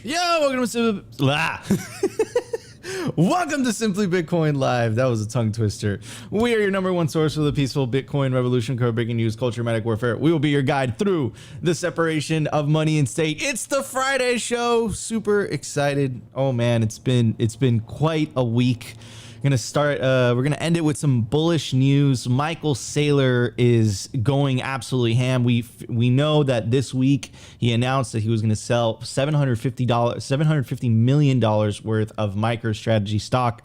Yo, welcome to Simply Bitcoin Live. That was a tongue twister. We are your number one source for the peaceful Bitcoin revolution, code breaking news, culture, medic warfare. We will be your guide through the separation of money and state. It's the Friday show. Super excited. Oh man, it's been quite a week. We're gonna end it with some bullish news. Michael Saylor is going absolutely ham. We know that this week he announced that he was gonna sell $750 million worth of MicroStrategy stock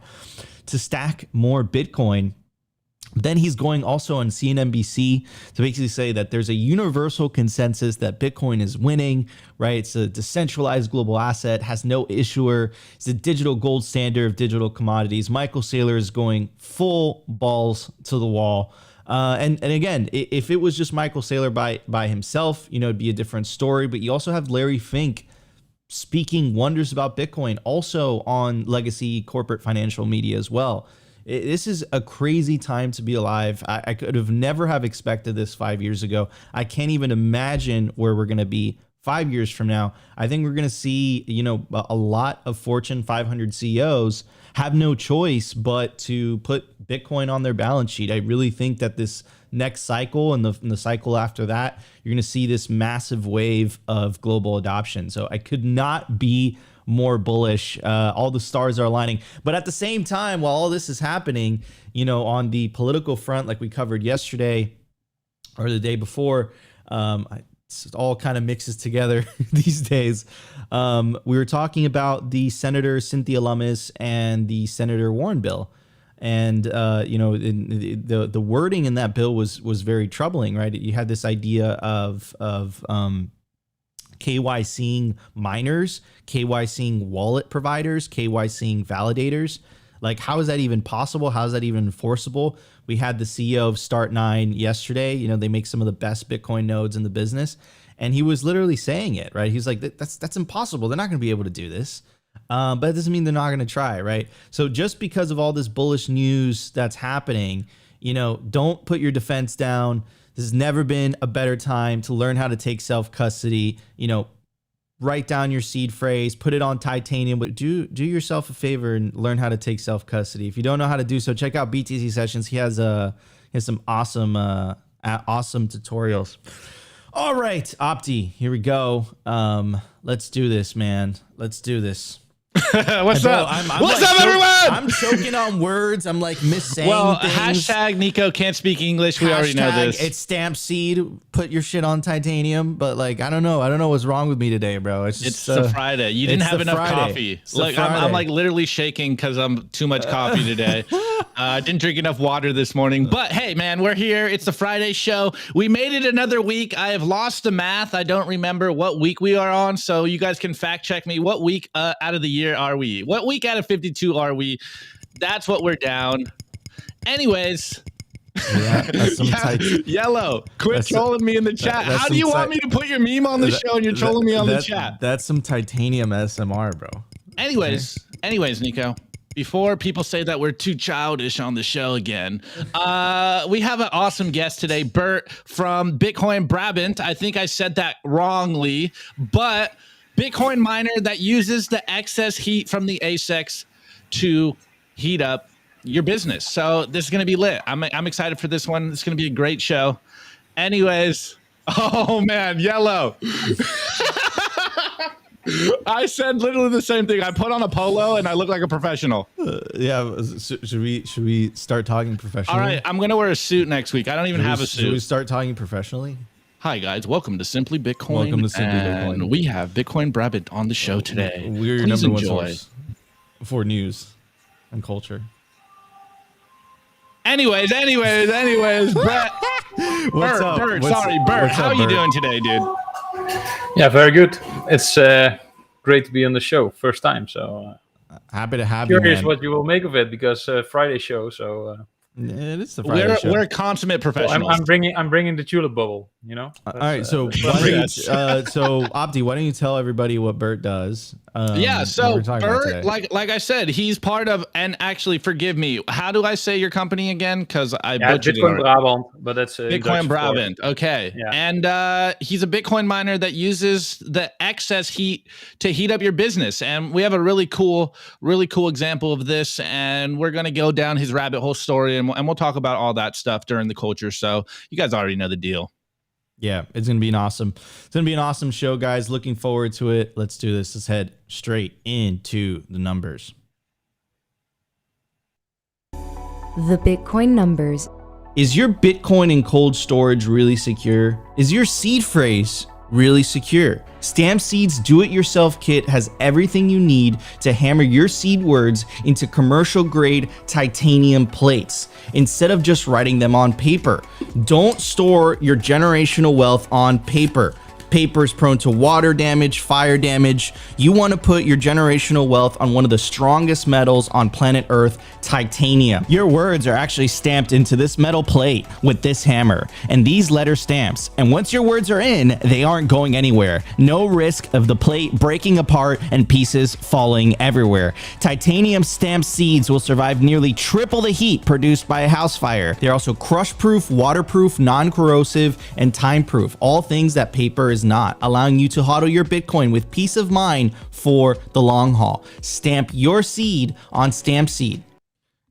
to stack more Bitcoin. Then he's going also on CNBC to basically say that there's a universal consensus that Bitcoin is winning, right? It's a decentralized global asset, has no issuer. It's a digital gold standard of digital commodities. Michael Saylor is going full balls to the wall. And again, if it was just Michael Saylor by himself, it'd be a different story. But you also have Larry Fink speaking wonders about Bitcoin, also on legacy corporate financial media as well. This is a crazy time to be alive. I could have never have expected this 5 years ago. I can't even imagine where we're going to be 5 years from now. I think we're going to see, a lot of Fortune 500 CEOs have no choice but to put Bitcoin on their balance sheet. I really think that this next cycle and the cycle after that, you're going to see this massive wave of global adoption. So I could not be more bullish. All the stars are aligning. But at the same time, while all this is happening, on the political front, like we covered yesterday or the day before, it all kind of mixes together these days. We were talking about the Senator Cynthia Lummis and the Senator Warren bill. And, the wording in that bill was very troubling, right? You had this idea of KYCing miners, KYCing wallet providers, KYCing validators. Like, how is that even possible? How is that even enforceable? We had the CEO of Start9 yesterday. They make some of the best Bitcoin nodes in the business. And he was literally saying it, right? He's like, that's impossible. They're not going to be able to do this. But it doesn't mean they're not going to try, right? So just because of all this bullish news that's happening, don't put your defense down. There's never been a better time to learn how to take self-custody. Write down your seed phrase, put it on titanium, but do yourself a favor and learn how to take self-custody. If you don't know how to do so, check out BTC Sessions. He has some awesome tutorials. All right, Opti, here we go. Let's do this, man. Let's do this. What's up? What's up, everyone? I'm choking on words. I'm like missaying things. Hashtag Nico can't speak English. We already know this. It's stamp seed. Put your shit on titanium. But I don't know what's wrong with me today, bro. It's a Friday. You didn't have enough coffee. Look, I'm like literally shaking because I'm too much coffee today. Didn't drink enough water this morning. But hey, man, we're here. It's the Friday show. We made it another week. I have lost the math. I don't remember what week we are on. So you guys can fact check me. What week out of the year are we? What week out of 52 are we? That's what we're down. Anyways. Yellow, quit trolling me in the chat. How do you want me to put your meme on the show and you're trolling me on the chat? That's some titanium SMR, bro. Anyways, Nico, before people say that we're too childish on the show again, we have an awesome guest today, Bert from Bitcoin Brabant. I think I said that wrongly, but Bitcoin miner that uses the excess heat from the ASICs to heat up your business. So this is going to be lit. I'm excited for this one. It's going to be a great show. Anyways, oh man, Yellow. I said literally the same thing. I put on a polo and I look like a professional. Yeah. Should we start talking professionally? All right. I'm going to wear a suit next week. I don't even have a suit. Should we start talking professionally? Hi guys, welcome to Simply Bitcoin. Welcome to Simply Bitcoin. We have Bitcoin Brabant on the show today. We're your number one source for news and culture. Anyways, Brett. What's up? Bert, Bert. How are you doing today, dude? Yeah, very good. It's great to be on the show, first time. So happy to have you. Curious what you will make of it because Friday show. So it is the Friday show. We're consummate professionals. I'm bringing the tulip bubble. you know. All right, so Opti, why don't you tell everybody what Bert does? Yeah, what so we're talking about Bert, today. like I said, he's part of, and actually, forgive me, how do I say your company again? Because I butchered it Bitcoin already. Brabant, but that's Bitcoin Brabant. Okay. Yeah. And he's a Bitcoin miner that uses the excess heat to heat up your business. And we have a really cool example of this. And we're going to go down his rabbit hole story and we'll talk about all that stuff during the culture. So you guys already know the deal. Yeah, it's going to be an awesome show, guys. Looking forward to it. Let's do this. Let's head straight into the numbers. The Bitcoin numbers. Is your Bitcoin in cold storage really secure? Is your seed phrase really secure? Stamp Seed's do-it-yourself kit has everything you need to hammer your seed words into commercial-grade titanium plates instead of just writing them on paper. Don't store your generational wealth on paper. Paper is prone to water damage, fire damage. You want to put your generational wealth on one of the strongest metals on planet Earth, titanium. Your words are actually stamped into this metal plate with this hammer and these letter stamps. And once your words are in, they aren't going anywhere. No risk of the plate breaking apart and pieces falling everywhere. Titanium stamped seeds will survive nearly triple the heat produced by a house fire. They're also crush-proof, waterproof, non-corrosive, and time-proof. All things that paper is not, allowing you to hodl your Bitcoin with peace of mind for the long haul. Stamp your seed on Stamp Seed.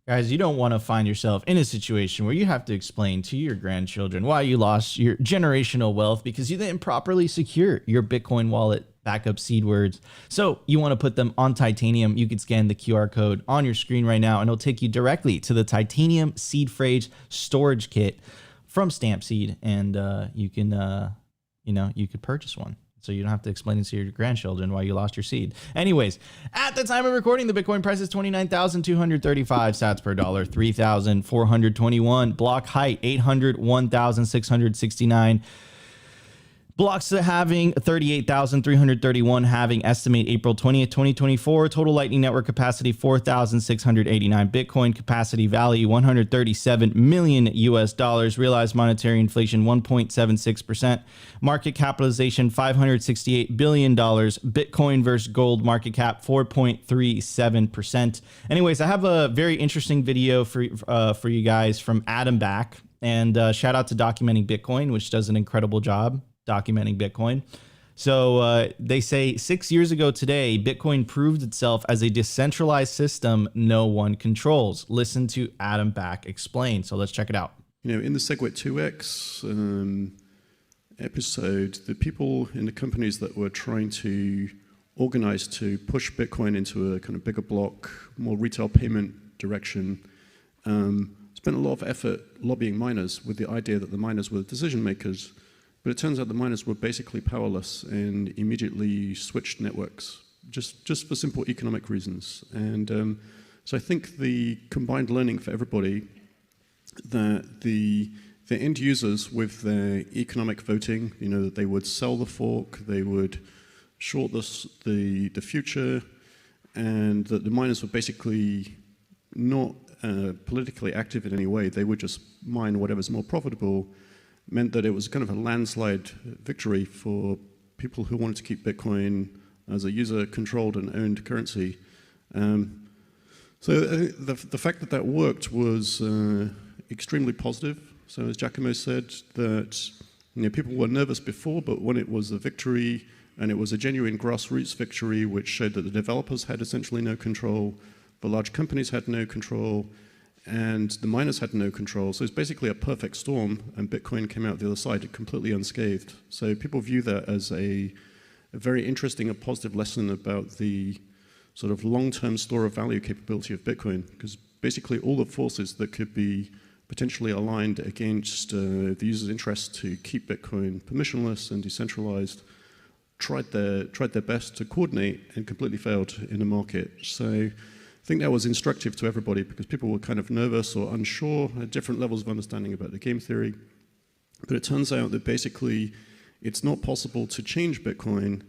Guys, you don't want to find yourself in a situation where you have to explain to your grandchildren why you lost your generational wealth because you didn't properly secure your Bitcoin wallet backup seed words. So you want to put them on titanium. You can scan the QR code on your screen right now and it'll take you directly to the titanium seed phrase storage kit from Stamp Seed, and you can you could purchase one. So you don't have to explain it to your grandchildren why you lost your seed. Anyways, at the time of recording, the Bitcoin price is 29,235 sats per dollar, 3,421. Block height, 801,669. Blocks having 38,331 having, estimate April 20th, 2024. Total Lightning Network capacity 4,689 Bitcoin. Capacity value 137 million US dollars. Realized monetary inflation 1.76%. Market capitalization $568 billion. Bitcoin versus gold market cap 4.37%. Anyways, I have a very interesting video for you guys from Adam Back, and shout out to Documenting Bitcoin, which does an incredible job documenting Bitcoin. So they say 6 years ago today, Bitcoin proved itself as a decentralized system no one controls. Listen to Adam Back explain. So let's check it out. In the SegWit 2x episode, the people in the companies that were trying to organize to push Bitcoin into a kind of bigger block, more retail payment direction, spent a lot of effort lobbying miners with the idea that the miners were the decision makers. But it turns out the miners were basically powerless and immediately switched networks, just for simple economic reasons. And so I think the combined learning for everybody that the end users with their economic voting, that they would sell the fork, they would short the future, and that the miners were basically not politically active in any way. They would just mine whatever's more profitable, meant that it was kind of a landslide victory for people who wanted to keep Bitcoin as a user-controlled and owned currency. So the fact that that worked was extremely positive. So as Giacomo said, that people were nervous before, but when it was a victory, and it was a genuine grassroots victory, which showed that the developers had essentially no control, the large companies had no control, and the miners had no control. So it's basically a perfect storm, and Bitcoin came out the other side completely unscathed. So people view that as a very interesting and positive lesson about the sort of long-term store of value capability of Bitcoin, because basically all the forces that could be potentially aligned against the user's interest to keep Bitcoin permissionless and decentralized tried their best to coordinate and completely failed in the market. So I think that was instructive to everybody because people were kind of nervous or unsure, had different levels of understanding about the game theory. But it turns out that basically it's not possible to change Bitcoin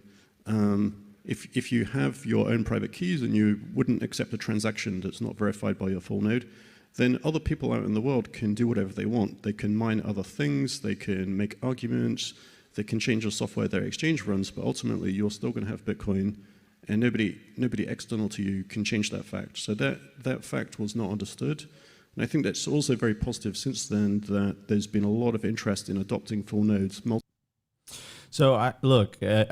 if you have your own private keys and you wouldn't accept a transaction that's not verified by your full node. then other people out in the world can do whatever they want. They can mine other things, they can make arguments, they can change the software their exchange runs, but ultimately you're still going to have Bitcoin, and nobody external to you can change that fact. So that fact was not understood. And I think that's also very positive since then, that there's been a lot of interest in adopting full nodes. So I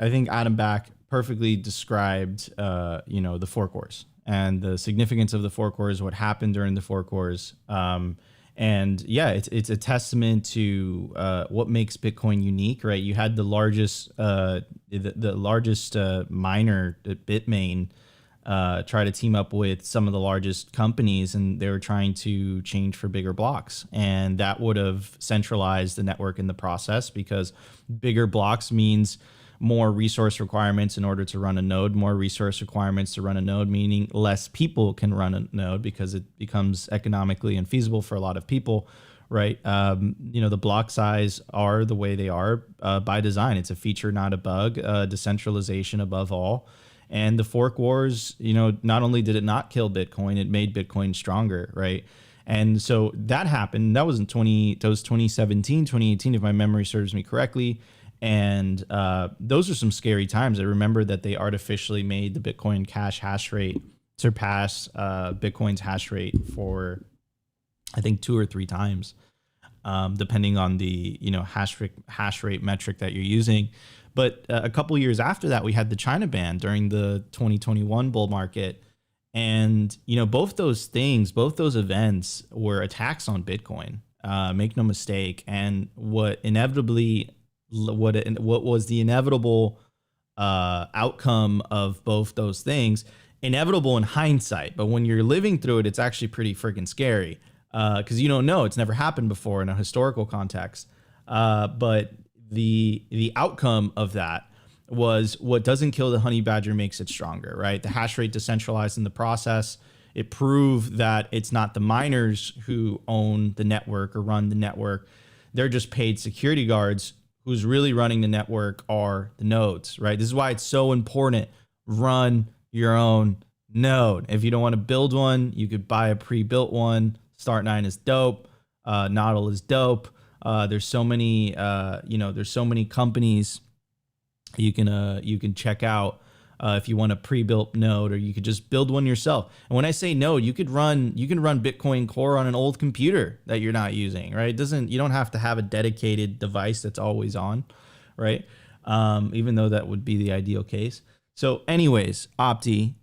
think Adam Back perfectly described, the fork wars and the significance of the fork wars, what happened during the fork wars. And yeah, it's a testament to what makes Bitcoin unique, right? You had the largest miner, Bitmain, try to team up with some of the largest companies, and they were trying to change for bigger blocks, and that would have centralized the network in the process, because bigger blocks means more resource requirements in order to run a node, more resource requirements to run a node, meaning less people can run a node because it becomes economically unfeasible for a lot of people, right? The block size are the way they are by design. It's a feature, not a bug. Decentralization above all. And the fork wars, not only did it not kill Bitcoin, it made Bitcoin stronger, right? And so that happened. That was in 2017, 2018, if my memory serves me correctly. And those are some scary times. I remember that they artificially made the Bitcoin Cash hash rate surpass Bitcoin's hash rate for, I think, 2 or 3 times, depending on the hash rate metric that you're using. But a couple years after that, we had the China ban during the 2021 bull market. And, both those events were attacks on Bitcoin, make no mistake. And what was the inevitable outcome of both those things, inevitable in hindsight, but when you're living through it, it's actually pretty freaking scary, because you don't know, it's never happened before in a historical context. But the outcome of that was, what doesn't kill the honey badger makes it stronger, right? The hash rate decentralized in the process. It proved that it's not the miners who own the network or run the network. They're just paid security guards. Who's really running the network are the nodes, right? This is why it's so important. Run your own node. If you don't want to build one, you could buy a pre-built one. Start9 is dope. Nodl is dope. There's so many, there's so many companies you can check out if you want a pre-built node, or you could just build one yourself. And when I say node, you can run Bitcoin Core on an old computer that you're not using, right? You don't have to have a dedicated device that's always on, right? Even though that would be the ideal case. So anyways, Opti,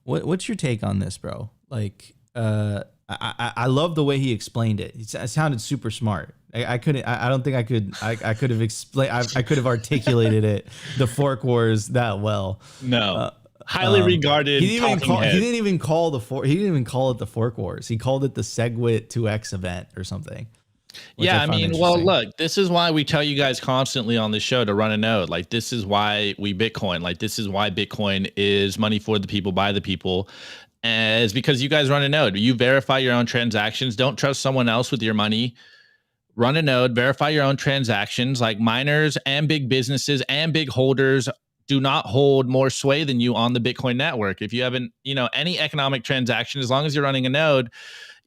what's your take on this, bro? Like, I love the way he explained it. It sounded super smart. I don't think I could have explained. I could have articulated it, the fork wars, that well. No, highly regarded. He didn't even call it the fork wars. He called it the SegWit 2x event or something. Yeah, I mean, well, look, this is why we tell you guys constantly on the show to run a node. Like, this is why we Bitcoin. Like, this is why Bitcoin is money for the people, by the people. And it's because you guys run a node. You verify your own transactions. Don't trust someone else with your money. Run a node, verify your own transactions. Like, miners and big businesses and big holders do not hold more sway than you on the Bitcoin network. If you have any economic transaction, as long as you're running a node,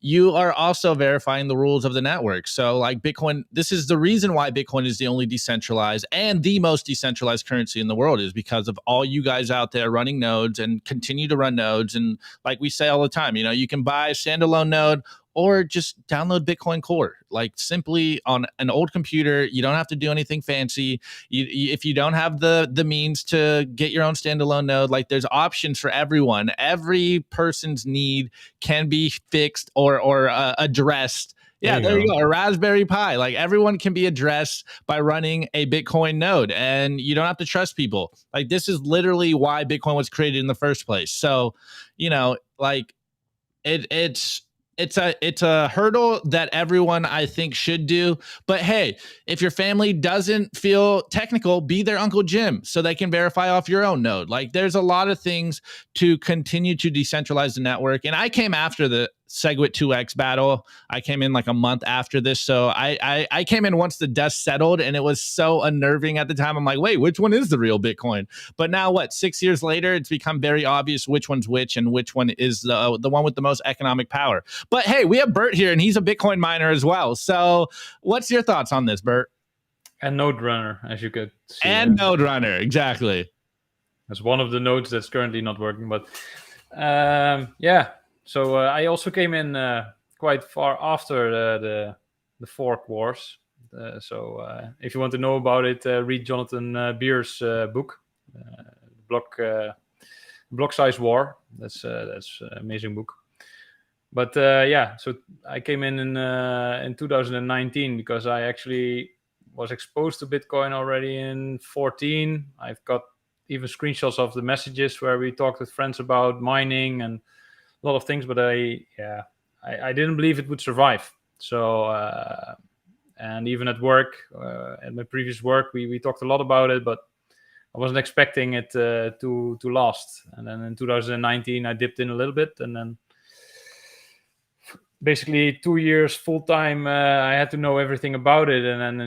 you are also verifying the rules of the network. So like Bitcoin, this is the reason why Bitcoin is the only decentralized and the most decentralized currency in the world, is because of all you guys out there running nodes and continue to run nodes. And like we say all the time, you can buy a standalone node or just download Bitcoin Core, like simply on an old computer. You don't have to do anything fancy. If you don't have the means to get your own standalone node, like there's options for everyone. Every person's need can be fixed or addressed. Yeah, there you go. A Raspberry Pi. Like, everyone can be addressed by running a Bitcoin node, and you don't have to trust people. Like, this is literally why Bitcoin was created in the first place. So, like it's a hurdle that everyone, I think, should do. But hey, if your family doesn't feel technical, be their Uncle Jim so they can verify off your own node. Like, there's a lot of things to continue to decentralize the network. And I came after the SegWit 2x battle. I came in like a month after this, so I came in once the dust settled, and it was so unnerving at the time. I'm like, wait, which one is the real Bitcoin? But now, what, 6 years later, it's become very obvious which one's which and which one is the one with the most economic power. But hey, we have Bert here, and he's a Bitcoin miner as well. So what's your thoughts on this, Bert? And Node Runner, as you could see. And Node Runner, exactly. That's one of the nodes that's currently not working. But yeah, so I also came in quite far after the fork wars. So if you want to know about it, read Jonathan Beer's book, Block Size War. That's an amazing book. But yeah, so I came in 2019 because I actually was exposed to Bitcoin already in 14. I've got even screenshots of the messages where we talked with friends about mining and a lot of things, but I didn't believe it would survive. So and even at work, at my previous work, we talked a lot about it, but I wasn't expecting it to last. And then in 2019, I dipped in a little bit, and then basically 2 years full time, I had to know everything about it. And then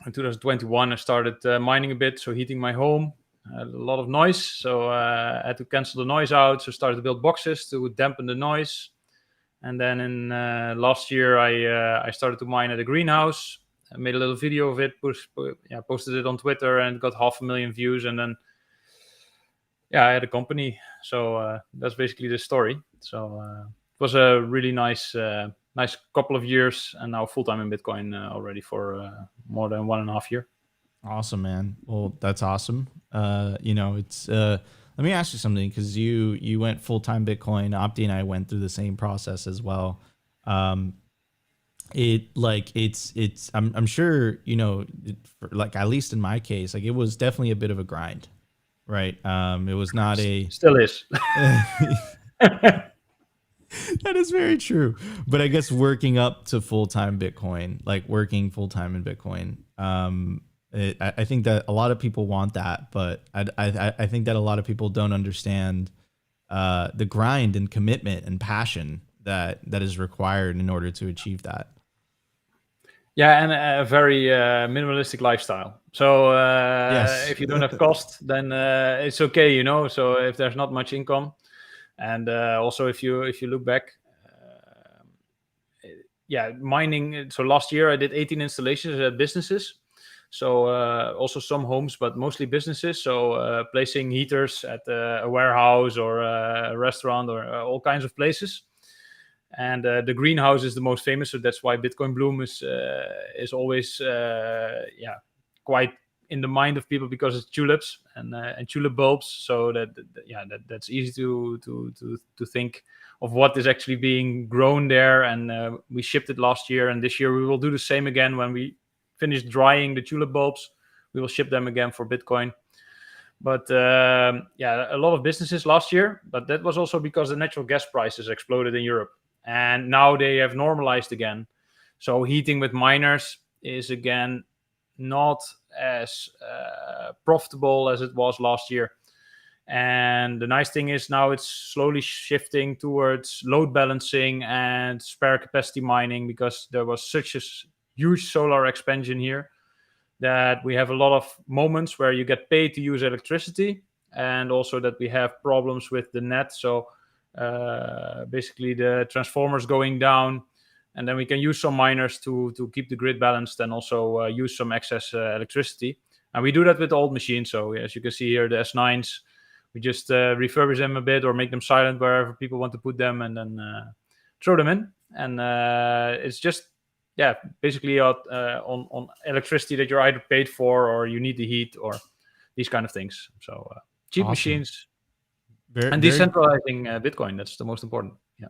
in 2021, I started mining a bit, so heating my home. A lot of noise, so I had to cancel the noise out. So started to build boxes to dampen the noise. And then in last year, I started to mine at a greenhouse. I made a little video of it, posted it on Twitter, and got 500,000 views. And then, yeah, I had a company. So that's basically the story. So it was a really nice couple of years, and now full time in Bitcoin already for more than 1.5 years. Awesome, man. Well, that's awesome. It's let me ask you something, because you went full time Bitcoin. Opti and I went through the same process as well. I'm sure, like, at least in my case, like, it was definitely a bit of a grind, right? It was not still is. That is very true. But I guess working up to full time Bitcoin, like working full time in Bitcoin, I think that a lot of people want that, but I think that a lot of people don't understand the grind and commitment and passion that is required in order to achieve that. Yeah, and a very minimalistic lifestyle. So yes. If you don't have cost, then it's okay, So if there's not much income, and also if you look back, mining. So last year I did 18 installations at businesses. So also some homes, but mostly businesses. So placing heaters at a warehouse or a restaurant or all kinds of places. And the greenhouse is the most famous, so that's why Bitcoin Bloom is always quite in the mind of people, because it's tulips and tulip bulbs. So that's easy to think of what is actually being grown there. And we shipped it last year, and this year we will do the same again. When we finish drying the tulip bulbs, we will ship them again for Bitcoin. But a lot of businesses last year, but that was also because the natural gas prices exploded in Europe. And now they have normalized again. So heating with miners is again not as profitable as it was last year. And the nice thing is now it's slowly shifting towards load balancing and spare capacity mining, because there was such a huge solar expansion here that we have a lot of moments where you get paid to use electricity, and also that we have problems with the net. So basically the transformers going down, and then we can use some miners to keep the grid balanced, and also use some excess electricity. And we do that with old machines. So as you can see here, the S9s, we just refurbish them a bit or make them silent wherever people want to put them, and then throw them in. And it's just basically on electricity that you're either paid for or you need the heat or these kind of things. So cheap Awesome. machines. Very, And decentralizing Bitcoin, that's the most important. Yeah.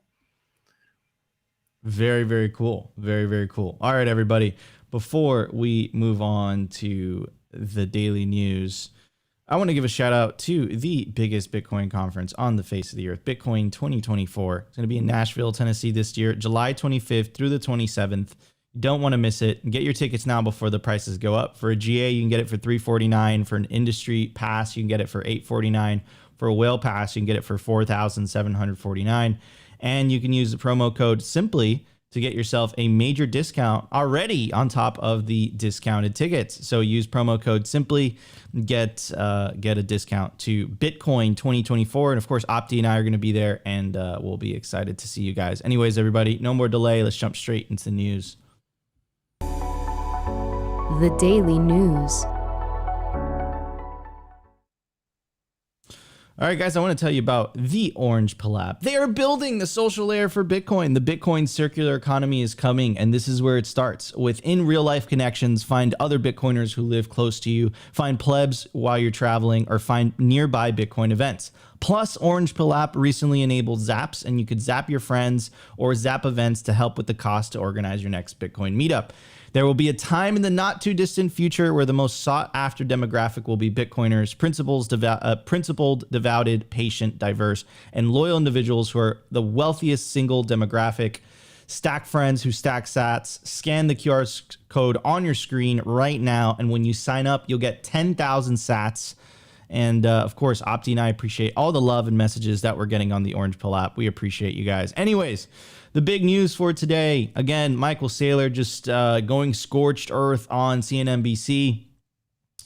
Very, very cool. Very, very cool. All right, everybody. Before we move on to the daily news, I want to give a shout out to the biggest Bitcoin conference on the face of the earth, Bitcoin 2024. It's going to be in Nashville, Tennessee this year, July 25th through the 27th. You don't want to miss it. Get your tickets now before the prices go up. For a GA, you can get it for $349. For an industry pass, you can get it for $849. For a whale pass, you can get it for $4,749. And you can use the promo code SIMPLY to get yourself a major discount already on top of the discounted tickets. So use promo code SIMPLY, get a discount to Bitcoin 2024. And of course, Opti and I are going to be there, and we'll be excited to see you guys. Anyways, everybody, no more delay. Let's jump straight into the news. The Daily News. All right, guys, I want to tell you about the Orange Collab. They are building the social layer for Bitcoin. The Bitcoin circular economy is coming, and this is where it starts. Within real-life connections, find other Bitcoiners who live close to you, find plebs while you're traveling, or find nearby Bitcoin events. Plus, Orange Collab recently enabled Zaps, and you could zap your friends or zap events to help with the cost to organize your next Bitcoin meetup. There will be a time in the not too distant future where the most sought after demographic will be Bitcoiners, principled, devoted, patient, diverse, and loyal individuals who are the wealthiest single demographic. Stack friends who stack sats. Scan the QR code on your screen right now, and when you sign up, you'll get 10,000 sats. And of course, Opti and I appreciate all the love and messages that we're getting on the Orange Pill app. We appreciate you guys. Anyways, the big news for today, again, Michael Saylor just going scorched earth on CNBC.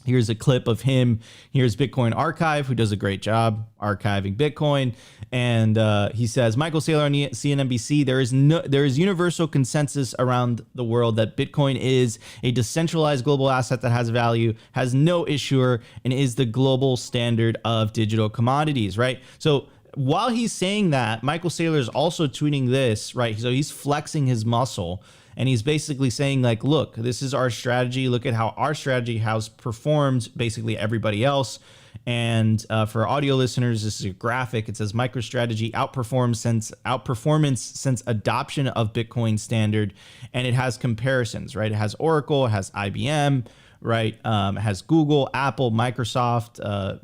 Here's a clip of him. Here's Bitcoin Archive, who does a great job archiving Bitcoin. And he says, Michael Saylor on CNBC, there is universal consensus around the world that Bitcoin is a decentralized global asset that has value, has no issuer, and is the global standard of digital commodities, right? So while he's saying that, Michael Saylor is also tweeting this, right? So he's flexing his muscle. And he's basically saying, like, look, this is our strategy. Look at how our strategy has performed basically everybody else. And for audio listeners, this is a graphic. It says MicroStrategy outperformance since adoption of Bitcoin standard. And it has comparisons, right? It has Oracle, it has IBM, right? It has Google, Apple, Microsoft,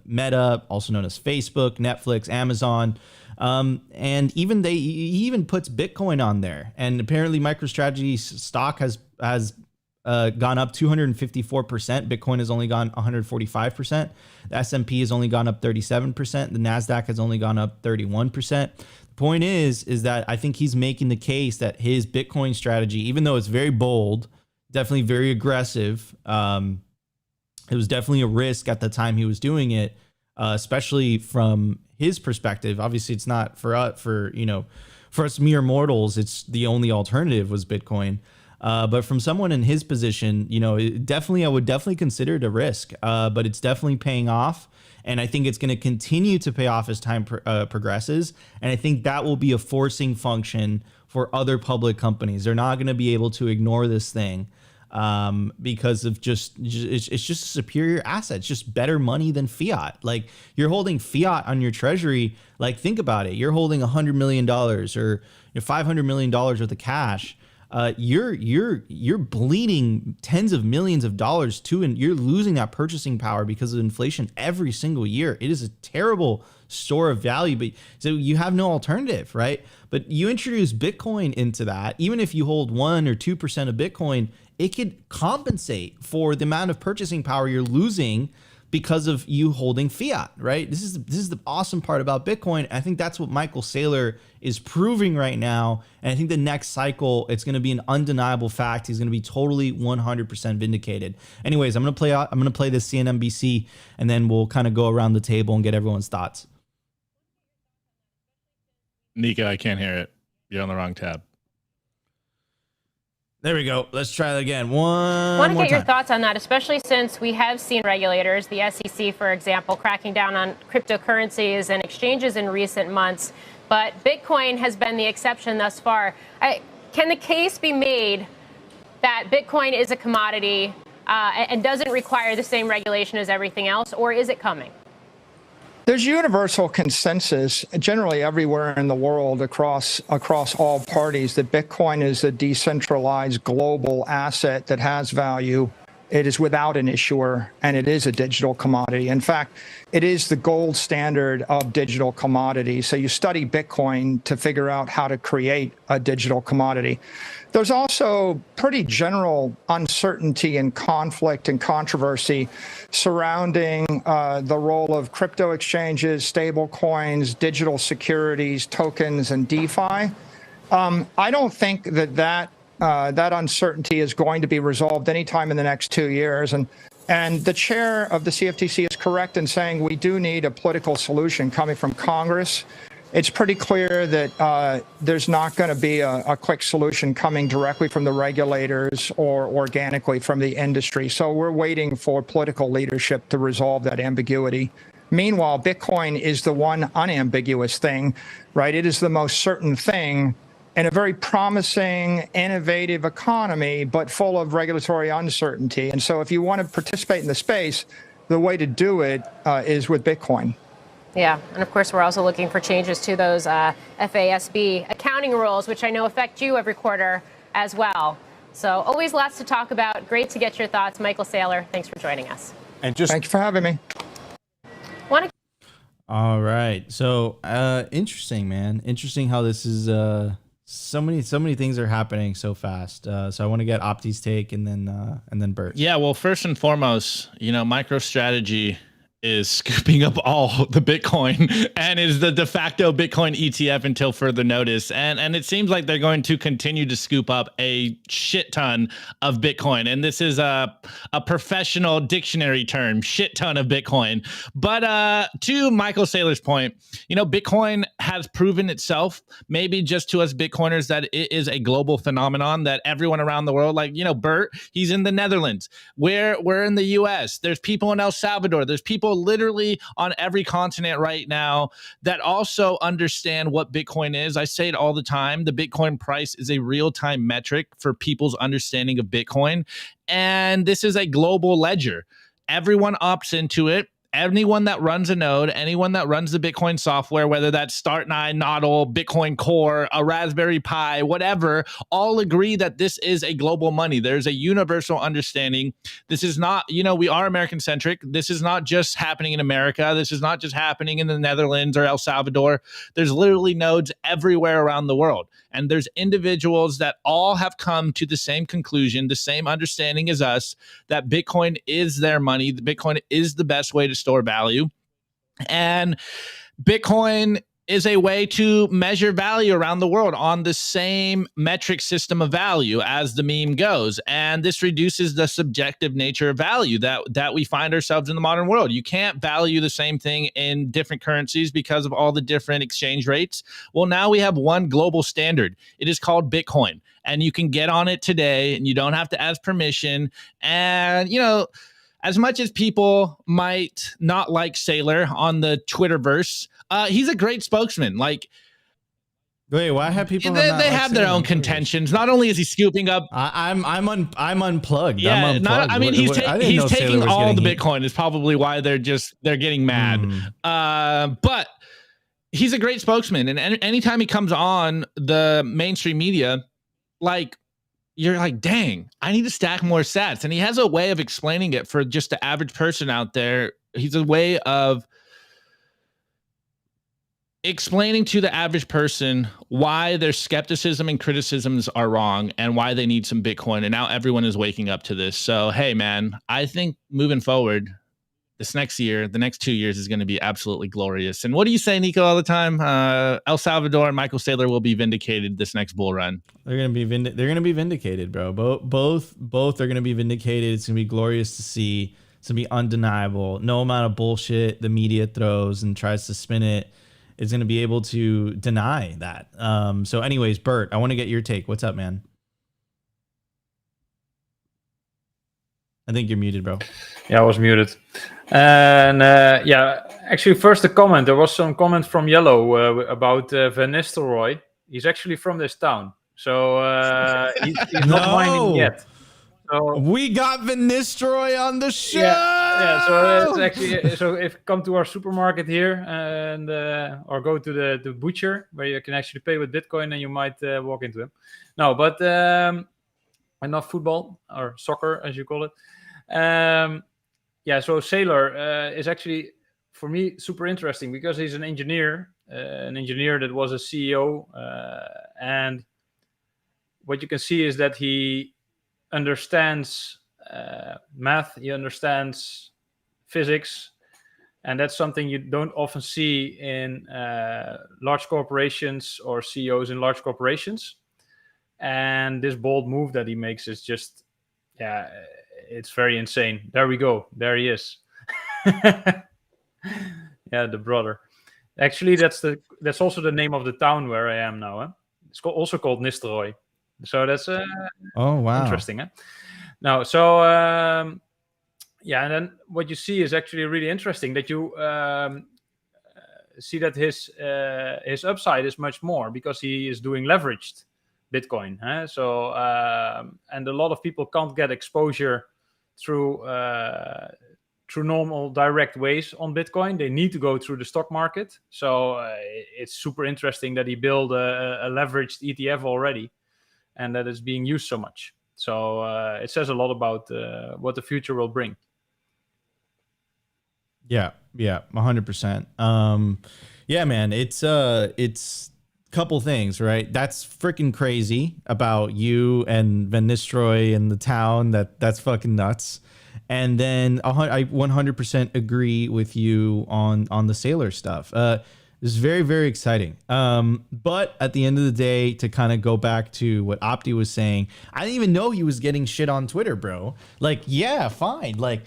Meta, also known as Facebook, Netflix, Amazon. And he even puts Bitcoin on there. And apparently MicroStrategy's stock has gone up 254%. Bitcoin has only gone 145%. The S&P has only gone up 37%. The NASDAQ has only gone up 31%. The point is that I think he's making the case that his Bitcoin strategy, even though it's very bold, definitely very aggressive, it was definitely a risk at the time he was doing it, especially from his perspective. Obviously, it's not for us mere mortals. It's the only alternative was Bitcoin. But from someone in his position, I would definitely consider it a risk. But it's definitely paying off, and I think it's going to continue to pay off as time progresses. And I think that will be a forcing function for other public companies. They're not going to be able to ignore this thing. Because of it's just a superior asset. It's just better money than fiat. Like, you're holding fiat on your treasury. Like, think about it. You're holding $100 million or $500 million worth of cash. You're bleeding tens of millions of dollars too, and you're losing that purchasing power because of inflation every single year. It is a terrible store of value, but so you have no alternative, right? But you introduce Bitcoin into that. Even if you hold 1 or 2% of Bitcoin, it could compensate for the amount of purchasing power you're losing because of you holding fiat, right? This is the awesome part about Bitcoin. I think that's what Michael Saylor is proving right now. And I think the next cycle, it's going to be an undeniable fact. He's going to be totally 100% vindicated. Anyways, I'm going to play this CNBC, and then we'll kind of go around the table and get everyone's thoughts. Nico, I can't hear it. You're on the wrong tab. There we go. Let's try that again. I want to get your thoughts on that, especially since we have seen regulators, the SEC, for example, cracking down on cryptocurrencies and exchanges in recent months. But Bitcoin has been the exception thus far. Can the case be made that Bitcoin is a commodity and doesn't require the same regulation as everything else, or is it coming? There's universal consensus generally everywhere in the world across all parties that Bitcoin is a decentralized global asset that has value it is without an issuer, and it is a digital commodity. In fact, it is the gold standard of digital commodities. So you study Bitcoin to figure out how to create a digital commodity. There's also pretty general uncertainty and conflict and controversy surrounding the role of crypto exchanges, stable coins, digital securities, tokens, and DeFi. I don't think that uncertainty is going to be resolved anytime in the next 2 years. And the chair of the CFTC is correct in saying we do need a political solution coming from Congress. It's pretty clear that there's not going to be a quick solution coming directly from the regulators or organically from the industry. So we're waiting for political leadership to resolve that ambiguity. Meanwhile, Bitcoin is the one unambiguous thing, right? It is the most certain thing in a very promising, innovative economy, but full of regulatory uncertainty. And so if you want to participate in the space, the way to do it is with Bitcoin. Yeah, and of course, we're also looking for changes to those FASB accounting rules, which I know affect you every quarter as well. So always lots to talk about. Great to get your thoughts. Michael Saylor, thanks for joining us. And thank you for having me. All right. So interesting, man. Interesting how this is so many things are happening so fast. So I want to get Opti's take and then Bert. Yeah, well, first and foremost, MicroStrategy is scooping up all the Bitcoin and is the de facto Bitcoin ETF until further notice. And it seems like they're going to continue to scoop up a shit ton of Bitcoin. And this is a professional dictionary term, shit ton of Bitcoin. But to Michael Saylor's point, Bitcoin has proven itself, maybe just to us Bitcoiners, that it is a global phenomenon that everyone around the world, like, Bert, he's in the Netherlands. We're in the US. There's people in El Salvador. There's people literally on every continent right now that also understand what Bitcoin is. I say it all the time. The Bitcoin price is a real-time metric for people's understanding of Bitcoin. And this is a global ledger. Everyone opts into it. Anyone that runs a node, anyone that runs the Bitcoin software, whether that's Start9, Nodl, Bitcoin Core, a Raspberry Pi, whatever, all agree that this is a global money. There's a universal understanding. This is not, we are American centric. This is not just happening in America. This is not just happening in the Netherlands or El Salvador. There's literally nodes everywhere around the world. And there's individuals that all have come to the same conclusion, the same understanding as us, that Bitcoin is their money. Bitcoin is the best way to store value. And Bitcoin is a way to measure value around the world on the same metric system of value as the meme goes. And this reduces the subjective nature of value that we find ourselves in the modern world. You can't value the same thing in different currencies because of all the different exchange rates. Well, now we have one global standard. It is called Bitcoin. And you can get on it today and you don't have to ask permission. And, as much as people might not like Saylor on the Twitterverse, he's a great spokesman. Like, wait, why have people? They have their own contentions. Not only is he scooping up, I'm unplugged. Yeah, I'm unplugged. He's taking all the Bitcoin. Is probably why they're getting mad. But he's a great spokesman, and anytime he comes on the mainstream media, like, you're like, dang, I need to stack more sats. And he has a way of explaining it for just the average person out there. He's a way of explaining to the average person why their skepticism and criticisms are wrong and why they need some Bitcoin. And now everyone is waking up to this. So, hey, man, I think moving forward, this next year, the next 2 years is going to be absolutely glorious. And what do you say, Nico, all the time? El Salvador and Michael Saylor will be vindicated this next bull run. They're going to be vindicated, bro. Both are going to be vindicated. It's going to be glorious to see. It's going to be undeniable. No amount of bullshit the media throws and tries to spin it is going to be able to deny that. So anyways, Bert, I want to get your take. What's up, man? I think you're muted, bro. Yeah, I was muted. And actually, first a comment. There was some comment from Yellow about Van Nistelrooy. He's actually from this town, so he's not mining yet. So we got Van Nistelrooy on the show. Yeah. So it's actually so if you come to our supermarket here and or go to the butcher where you can actually pay with Bitcoin, and you might walk into him. No, but enough football or soccer as you call it. Yeah, so Saylor is actually, for me, super interesting because he's an engineer that was a CEO. And what you can see is that he understands math, he understands physics, and that's something you don't often see in large corporations or CEOs in large corporations. And this bold move that he makes is just, yeah, it's very insane. There we go. There he is. Yeah, the brother. Actually, that's also the name of the town where I am now. Huh? It's also called Nistelrooy. So that's Oh wow. interesting. Huh? Now, so yeah, and then what you see is actually really interesting that you see that his upside is much more because he is doing leveraged Bitcoin. Huh? So and a lot of people can't get exposure through normal direct ways on Bitcoin. They need to go through the stock market. So it's super interesting that he built a leveraged ETF already, and that is being used so much. So it says a lot about what the future will bring. Yeah, 100%. Yeah, man, it's couple things, right? That's freaking crazy about you and Van Nistelrooy and the town. That's fucking nuts. And then I 100% agree with you on the Saylor stuff. This is very, very exciting. But at the end of the day, to kind of go back to what Opti was saying, I didn't even know he was getting shit on Twitter, bro. Like, yeah, fine. Like,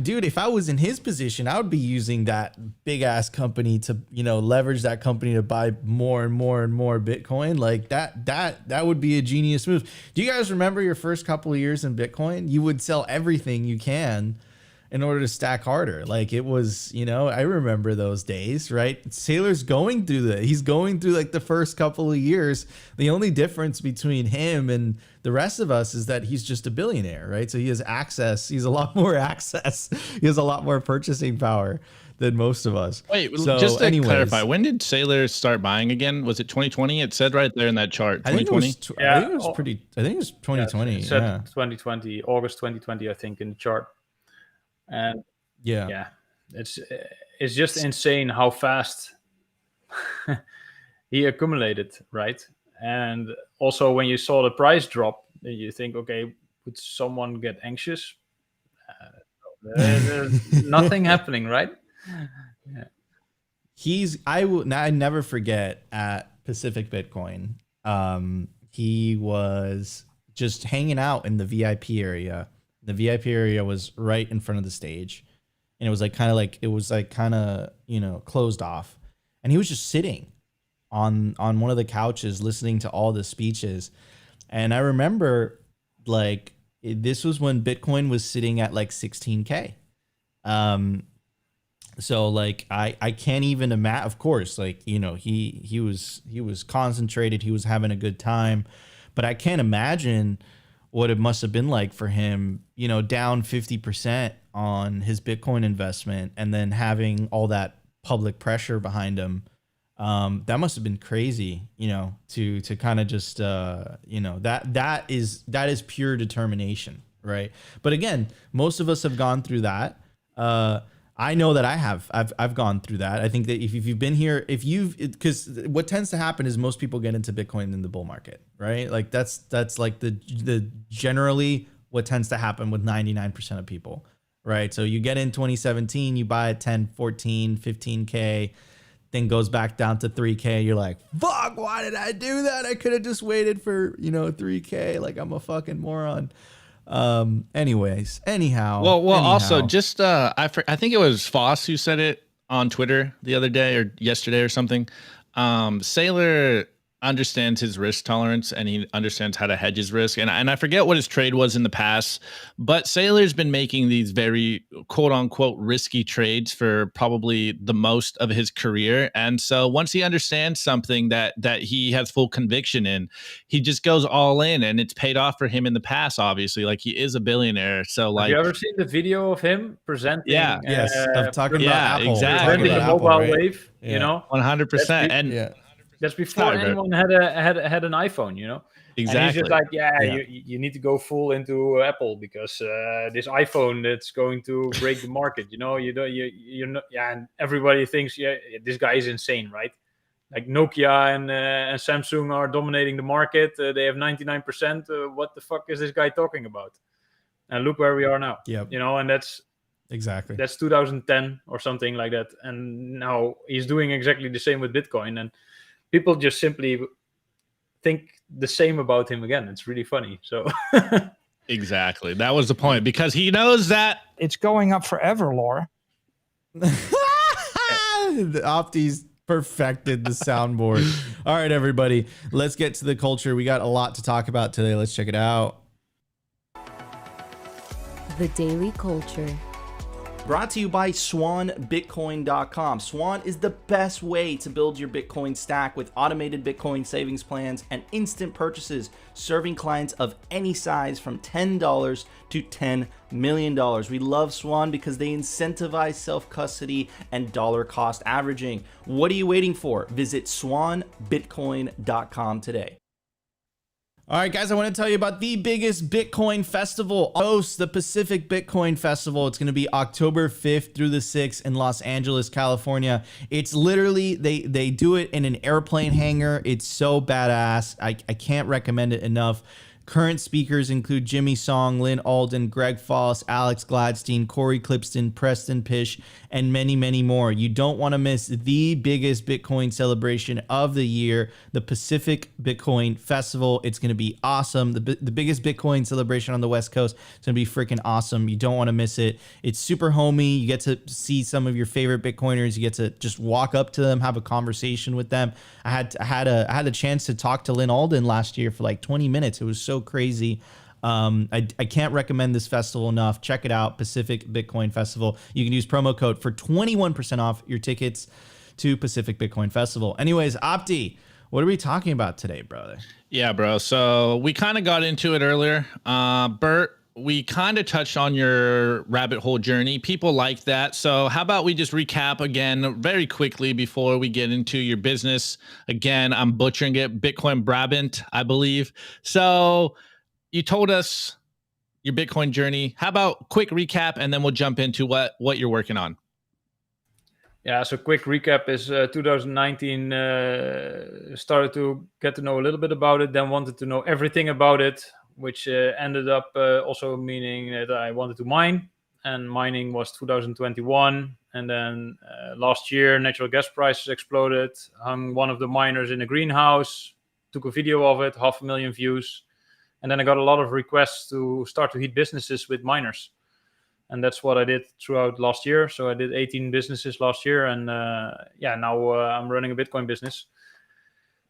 dude, if I was in his position, I would be using that big ass company to, leverage that company to buy more and more and more Bitcoin. Like that would be a genius move. Do you guys remember your first couple of years in Bitcoin? You would sell everything you can in order to stack harder. Like it was, I remember those days, right? Saylor's going through that. He's going through like the first couple of years. The only difference between him and the rest of us is that he's just a billionaire, right? So he has access. He's a lot more access. He has a lot more purchasing power than most of us. Wait, so just to clarify, when did Saylor start buying again? Was it 2020? It said right there in that chart, 2020. I think it was 2020. Yeah, it said 2020, August 2020, I think, in the chart. And yeah, it's just insane how fast he accumulated, right? And also when you saw the price drop, you think, okay, would someone get anxious? There's nothing happening, right? Yeah. I never forget at Pacific Bitcoin, he was just hanging out in the VIP area. The VIP area was right in front of the stage, and it was kind of closed off, and he was just sitting on one of the couches listening to all the speeches. And I remember this was when Bitcoin was sitting at like 16K. So like I can't even imagine. Of course, he was concentrated, he was having a good time, but I can't imagine what it must have been like for him, down 50% on his Bitcoin investment and then having all that public pressure behind him. That must have been crazy, to kind of just, that is pure determination. Right. But again, most of us have gone through that. I know that I've gone through that. I think that if you've been here, because what tends to happen is most people get into Bitcoin in the bull market, right? Like that's like the generally what tends to happen with 99% of people, right? So you get in 2017, you buy at 10, 14, 15K, then goes back down to 3K. You're like, fuck, why did I do that? I could have just waited for, 3K. Like I'm a fucking moron. Anyhow. Also just, I think it was Foss who said it on Twitter the other day or yesterday or something. Saylor understands his risk tolerance and he understands how to hedge his risk. And I forget what his trade was in the past, but Saylor's been making these very quote unquote risky trades for probably the most of his career. And so once he understands something that he has full conviction in, he just goes all in, and it's paid off for him in the past, obviously. Like he is a billionaire. So like, have you ever seen the video of him presenting? Yeah. Yes. I'm talking about Apple. Exactly. Presenting the mobile Apple, right? wave, 100%. And That's before Bert. anyone had an iPhone, you know. And he's Exactly. just like, yeah, Yeah. you need to go full into Apple because this iPhone that's going to break the market. You know, you're not. Yeah, and everybody thinks, yeah, this guy is insane, right? Like Nokia and Samsung are dominating the market. They have 99%. What the fuck is this guy talking about? And look where we are now. Yep. You know, and that's Exactly. 2010 or something like that. And now he's doing exactly the same with Bitcoin. And people just simply think the same about him again. It's really funny. So Exactly. That was the point, because he knows that It's going up forever, Laura. The Opti's perfected the soundboard. All right, everybody, let's get to the culture. We got a lot to talk about today. Let's check it out. The Daily Culture. Brought to you by SwanBitcoin.com. Swan is the best way to build your Bitcoin stack with automated Bitcoin savings plans and instant purchases, serving clients of any size from $10 to $10 million. We love Swan because they incentivize self-custody and dollar cost averaging. What are you waiting for? Visit SwanBitcoin.com today. All right, guys, I want to tell you about the biggest Bitcoin festival, the Pacific Bitcoin Festival. It's going to be October 5th through the 6th in Los Angeles, California. It's literally, they do it in an airplane hangar. It's so badass. I can't recommend it enough. Current speakers include Jimmy Song, Lynn Alden, Greg Foss, Alex Gladstein, Corey Clipston, Preston Pish, and many, many more. You don't want to miss the biggest Bitcoin celebration of the year, the Pacific Bitcoin Festival. It's going to be awesome. The biggest Bitcoin celebration on the West Coast. It's going to be freaking awesome. You don't want to miss it. It's super homey. You get to see some of your favorite Bitcoiners. You get to just walk up to them, have a conversation with them. I had a chance to talk to Lynn Alden last year for like 20 minutes. It was so crazy. I can't recommend this festival enough. Check it out, Pacific Bitcoin Festival. You can use promo code for 21% off your tickets to Pacific Bitcoin Festival. Anyways, Opti, what are we talking about today, brother? Yeah, bro. So we kind of got into it earlier. Bert, we kind of touched on your rabbit hole journey. People like that. So how about we just recap again very quickly before we get into your business. Again, I'm butchering it. Bitcoin Brabant, I believe. So you told us your Bitcoin journey. How about quick recap, and then we'll jump into what you're working on. Yeah, so quick recap is 2019, started to get to know a little bit about it, then wanted to know everything about it, which ended up also meaning that I wanted to mine, and mining was 2021. And then last year, natural gas prices exploded, hung one of the miners in a greenhouse, took a video of it, 500,000 views. And then I got a lot of requests to start to hit businesses with miners. And that's what I did throughout last year. So I did 18 businesses last year. And now I'm running a Bitcoin business.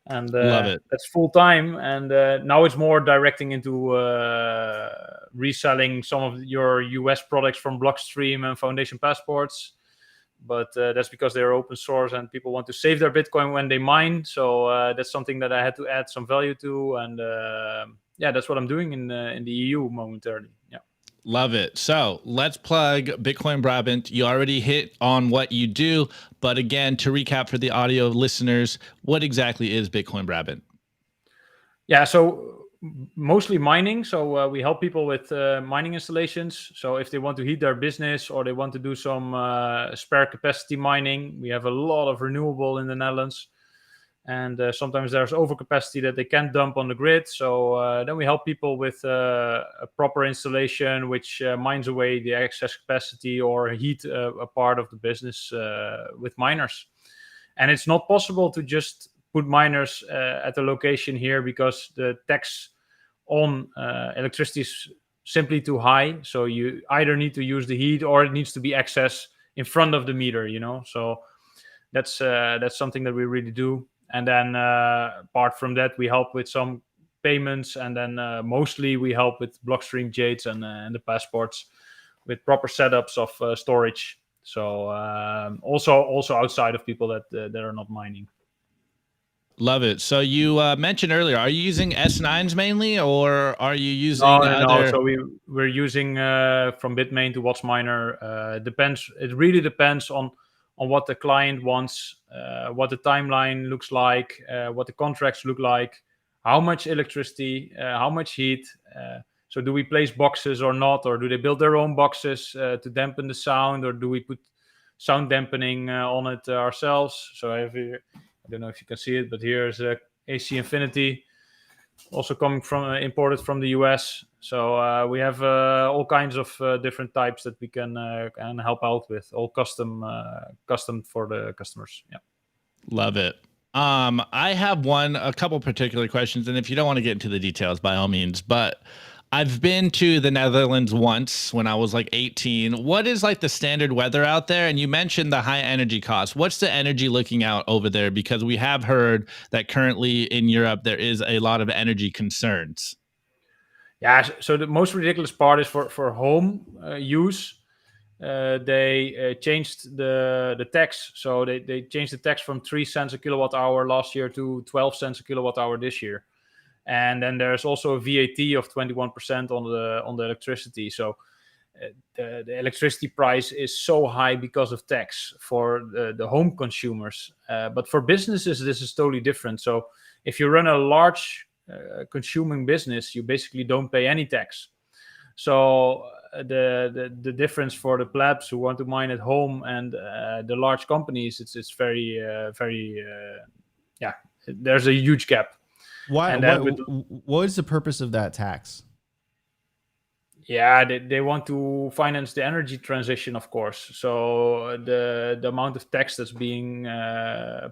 And Love it. That's full time. And now it's more directing into reselling some of your US products from Blockstream and Foundation Passports. But that's because they're open source and people want to save their Bitcoin when they mine. So that's something that I had to add some value to. And that's what I'm doing in the EU momentarily. Yeah. Love it. So let's plug Bitcoin Brabant. You already hit on what you do, but again, to recap for the audio listeners, what exactly is Bitcoin Brabant? Yeah, so mostly mining. So we help people with mining installations. So if they want to heat their business or they want to do some spare capacity mining, we have a lot of renewable in the Netherlands. And sometimes there's overcapacity that they can't dump on the grid. So then we help people with a proper installation, which mines away the excess capacity or heat a part of the business with miners. And it's not possible to just put miners at a location here because the tax on electricity is simply too high. So you either need to use the heat or it needs to be access in front of the meter, you know. So that's something that we really do. And then apart from that, we help with some payments, and then mostly we help with Blockstream Jades and the passports with proper setups of storage. So also outside of people that are not mining. Love it. So you mentioned earlier, are you using S9s mainly, or are you using No. So we're using from Bitmain to WhatsMiner. Depends. It really depends on on what the client wants, what the timeline looks like, what the contracts look like, how much electricity, how much heat. So do we place boxes or not, or do they build their own boxes to dampen the sound, or do we put sound dampening on it ourselves? So I have here, I don't know if you can see it, but here's AC Infinity, also coming from imported from the US. So we have all kinds of different types that we can help out with, all custom for the customers. Yeah. Love it. I have a couple particular questions, and if you don't want to get into the details, by all means, but I've been to the Netherlands once when I was like 18. What is like the standard weather out there? And you mentioned the high energy costs. What's the energy looking out over there? Because we have heard that currently in Europe, there is a lot of energy concerns. Yeah, so the most ridiculous part is for home use. They changed the tax. So they changed the tax from 3 cents a kilowatt hour last year to 12 cents a kilowatt hour this year. And then there's also a VAT of 21% on the electricity. So the electricity price is so high because of tax for the home consumers. But for businesses, this is totally different. So if you run a large consuming business, you basically don't pay any tax. So the difference for the plebs who want to mine at home and the large companies, it's very there's a huge gap. Why? What is the purpose of that tax? Yeah, they want to finance the energy transition, of course. So the amount of tax that's being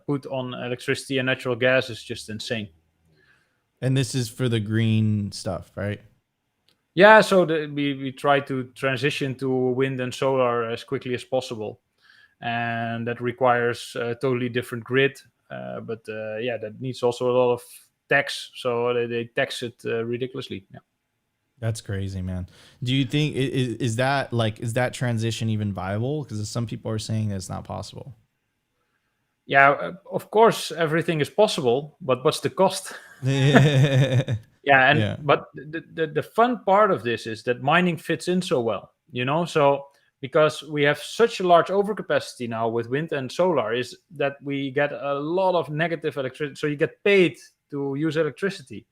put on electricity and natural gas is just insane. And this is for the green stuff, right? Yeah, so we try to transition to wind and solar as quickly as possible. And that requires a totally different grid. But that needs also a lot of tax. So they tax it ridiculously. Yeah. That's crazy, man. Do you think is that transition even viable? Because some people are saying that it's not possible. Yeah, of course, everything is possible, but what's the cost? But the fun part of this is that mining fits in so well, so because we have such a large overcapacity now with wind and solar, is that we get a lot of negative electricity. So you get paid to use electricity.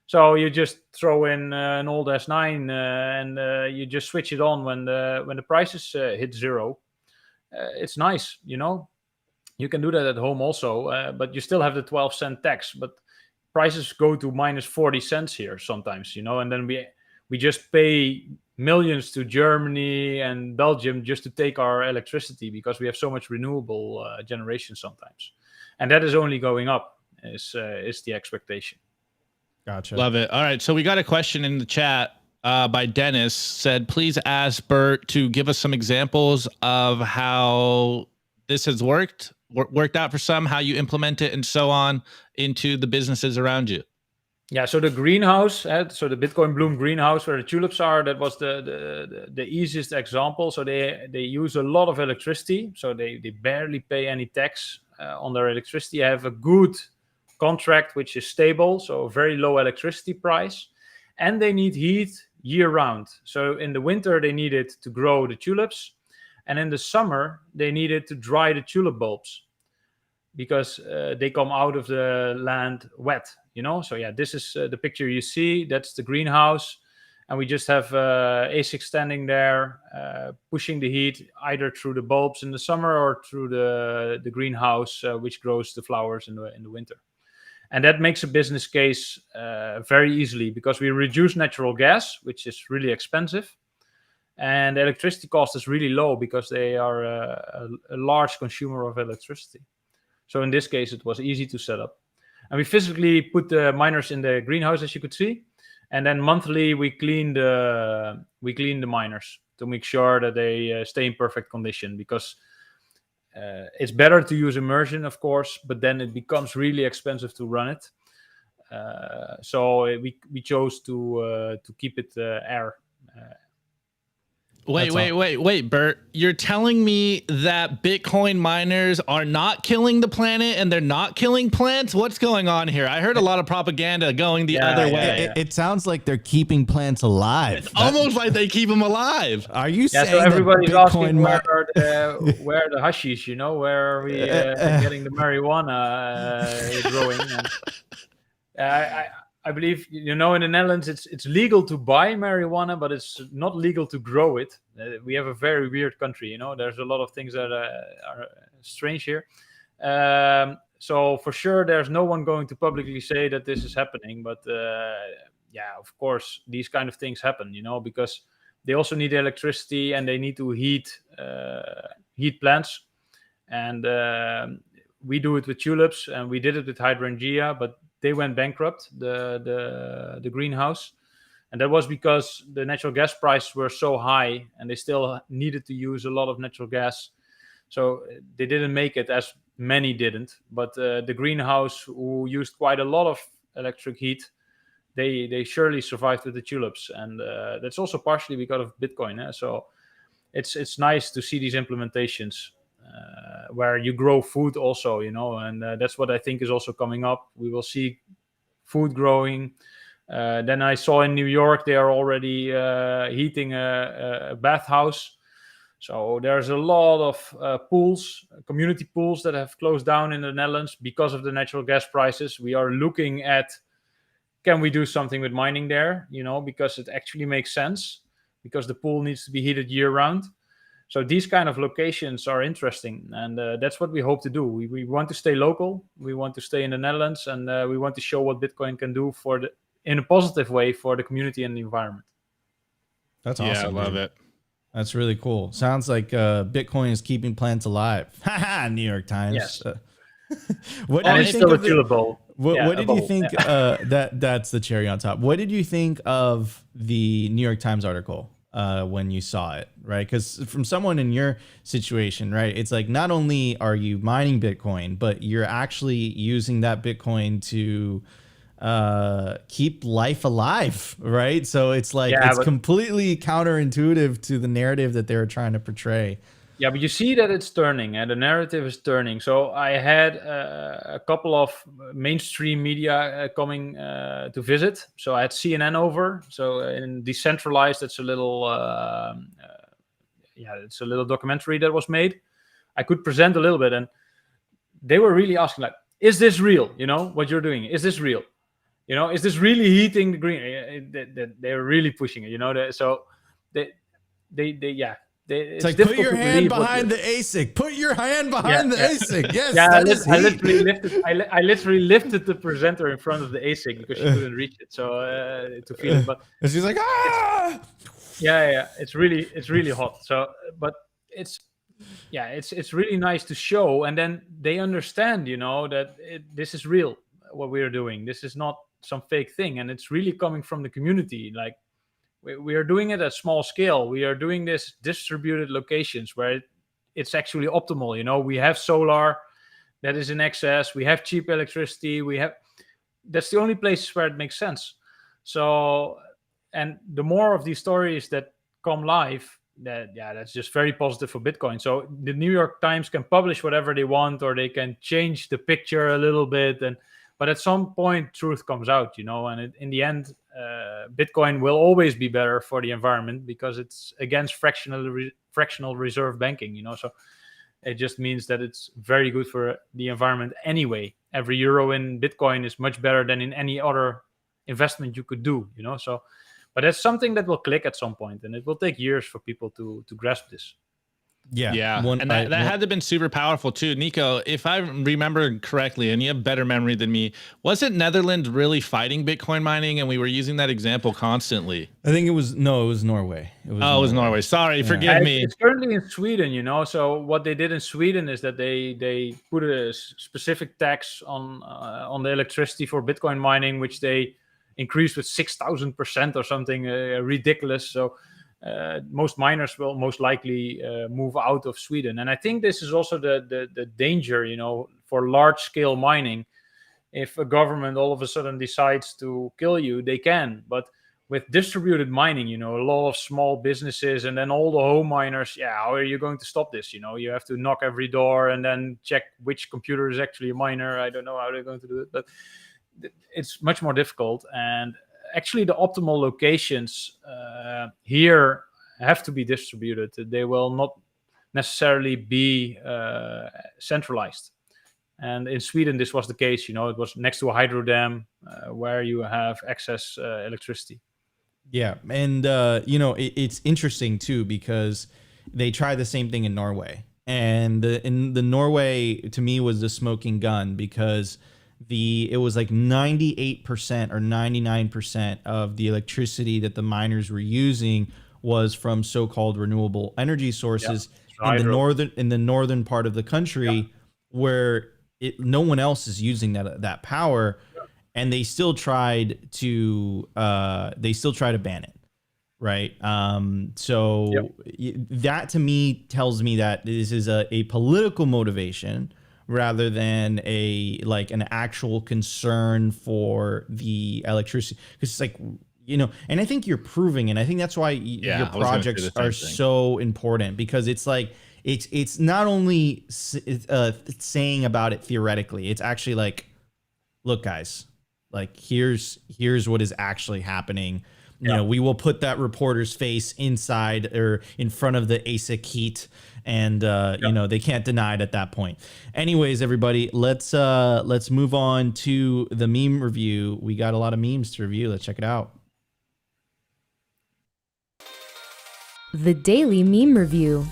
So you just throw in an old S9 and you just switch it on when the prices hit zero. It's nice, You can do that at home also, but you still have the 12-cent tax. But prices go to minus 40 cents here sometimes, and then we just pay millions to Germany and Belgium just to take our electricity because we have so much renewable generation sometimes. And that is only going up, is the expectation. Gotcha. Love it. All right. So we got a question in the chat by Dennis. Said, please ask Bert to give us some examples of how this has worked out for some, how you implement it, and so on into the businesses around you. Yeah, so the greenhouse, so the Bitcoin Bloom greenhouse where the tulips are, that was the easiest example. So they use a lot of electricity, so they barely pay any tax on their electricity. Have a good contract which is stable, so a very low electricity price, and they need heat year round. So in the winter they need it to grow the tulips, and in the summer they need it to dry the tulip bulbs because they come out of the land wet, So yeah, this is the picture you see. That's the greenhouse, and we just have ASIC standing there, pushing the heat either through the bulbs in the summer or through the greenhouse, which grows the flowers in the winter. And that makes a business case very easily because we reduce natural gas, which is really expensive. And the electricity cost is really low because they are a large consumer of electricity. So in this case, it was easy to set up. And we physically put the miners in the greenhouse, as you could see. And then monthly, we clean the miners to make sure that they stay in perfect condition because it's better to use immersion, of course, but then it becomes really expensive to run it. So we chose to keep it air. Wait, Bert. You're telling me that Bitcoin miners are not killing the planet and they're not killing plants? What's going on here? I heard a lot of propaganda going the other way. It sounds like they're keeping plants alive. Almost like they keep them alive. Are you Yeah, saying so everybody's that asking Bitcoin where the hashish, where are we getting the marijuana growing? And, I believe, in the Netherlands, it's legal to buy marijuana, but it's not legal to grow it. We have a very weird country, There's a lot of things that are strange here. So for sure, there's no one going to publicly say that this is happening. But of course, these kind of things happen, because they also need electricity and they need to heat plants. And we do it with tulips, and we did it with hydrangea, but they went bankrupt, the greenhouse, and that was because the natural gas prices were so high, and they still needed to use a lot of natural gas, so they didn't make it, as many didn't. But the greenhouse, who used quite a lot of electric heat, they surely survived with the tulips, and that's also partially because of Bitcoin. So it's nice to see these implementations. Where you grow food also, and that's what I think is also coming up. We will see food growing. Then I saw in New York, they are already heating a bathhouse. So there's a lot of pools, community pools, that have closed down in the Netherlands because of the natural gas prices. We are looking at, can we do something with mining there, because it actually makes sense, because the pool needs to be heated year round. So these kind of locations are interesting, and that's what we hope to do. We want to stay local. We want to stay in the Netherlands, and we want to show what Bitcoin can do in a positive way for the community and the environment. That's awesome. Yeah, I love it. That's really cool. Sounds like Bitcoin is keeping plants alive. Haha, New York Times. Yes. What And do it's you think still a of the, tulip bowl. what did you think? That's the cherry on top. What did you think of the New York Times article when you saw it? Right, because from someone in your situation, right, it's like not only are you mining Bitcoin, but you're actually using that Bitcoin to keep life alive, right? So it's like it's completely counterintuitive to the narrative that they were trying to portray. Yeah, but you see that it's turning, and the narrative is turning. So I had a couple of mainstream media coming to visit. So I had CNN over. So in Decentralized, it's a little, it's a little documentary that was made. I could present a little bit, and they were really asking, like, is this real? What you're doing, is this real? Is this really heating the green? They're really pushing it. So they. It's like, put your hand behind the ASIC. Put your hand behind the ASIC. Yes. Yeah, I literally lifted the presenter in front of the ASIC because she couldn't reach it, so to feel it. But and she's like, ah. It's really hot. So, but it's really nice to show, and then they understand, that this is real. What we are doing. This is not some fake thing, and it's really coming from the community. Like, we are doing it at small scale. We are doing this distributed locations where it's actually optimal. We have solar that is in excess. We have cheap electricity. That's the only places where it makes sense. So, and the more of these stories that come live, that's just very positive for Bitcoin. So the New York Times can publish whatever they want, or they can change the picture a little bit, but at some point, truth comes out, and in the end, Bitcoin will always be better for the environment because it's against fractional reserve banking, So it just means that it's very good for the environment anyway. Every euro in Bitcoin is much better than in any other investment you could do, So, but that's something that will click at some point, and it will take years for people to grasp this. Yeah. And that had to have been super powerful too. Nico, if I remember correctly, and you have better memory than me, wasn't Netherlands really fighting Bitcoin mining, and we were using that example constantly? I think it was Norway. It was Norway. Sorry, forgive me. It's currently in Sweden, So what they did in Sweden is that they put a specific tax on the electricity for Bitcoin mining, which they increased with 6,000% or something ridiculous. So most miners will most likely move out of Sweden. And I think this is also the danger, for large scale mining. If a government all of a sudden decides to kill you, they can. But with distributed mining, a lot of small businesses and then all the home miners, how are you going to stop this? You have to knock every door and then check which computer is actually a miner. I don't know how they're going to do it, but it's much more difficult. And actually the optimal locations here have to be distributed. They will not necessarily be centralized. And in Sweden, this was the case. It was next to a hydro dam where you have excess electricity. Yeah, and it's interesting too because they tried the same thing in Norway, and in the Norway to me was the smoking gun because it was like 98% or 99% of the electricity that the miners were using was from so-called renewable energy sources in the northern part of the country where no one else is using that power. And they still tried to ban it, right? That to me tells me that this is a political motivation rather than an actual concern for the electricity. Because it's like, and I think you're proving, and I think that's why your projects are so important because it's like it's not only saying about it theoretically, it's actually like, look, guys. Like here's what is actually happening. We will put that reporter's face inside or in front of the ASIC heat, and they can't deny it at that point. Anyways, everybody, let's move on to the meme review. We got a lot of memes to review. Let's check it out. The Daily Meme Review.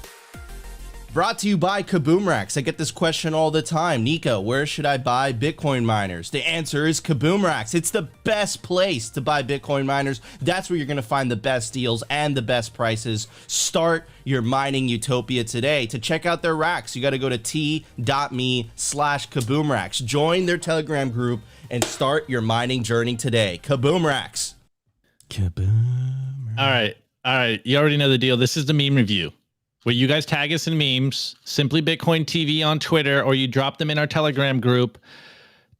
Brought to you by Kaboomracks. I get this question all the time. Nico, where should I buy Bitcoin miners? The answer is Kaboomracks. It's the best place to buy Bitcoin miners. That's where you're going to find the best deals and the best prices. Start your mining utopia today. To check out their racks, you got to go to t.me/Kaboomracks. Join their Telegram group and start your mining journey today. Kaboomracks. All right. You already know the deal. This is the meme review, where you guys tag us in memes, Simply Bitcoin TV on Twitter, or you drop them in our Telegram group,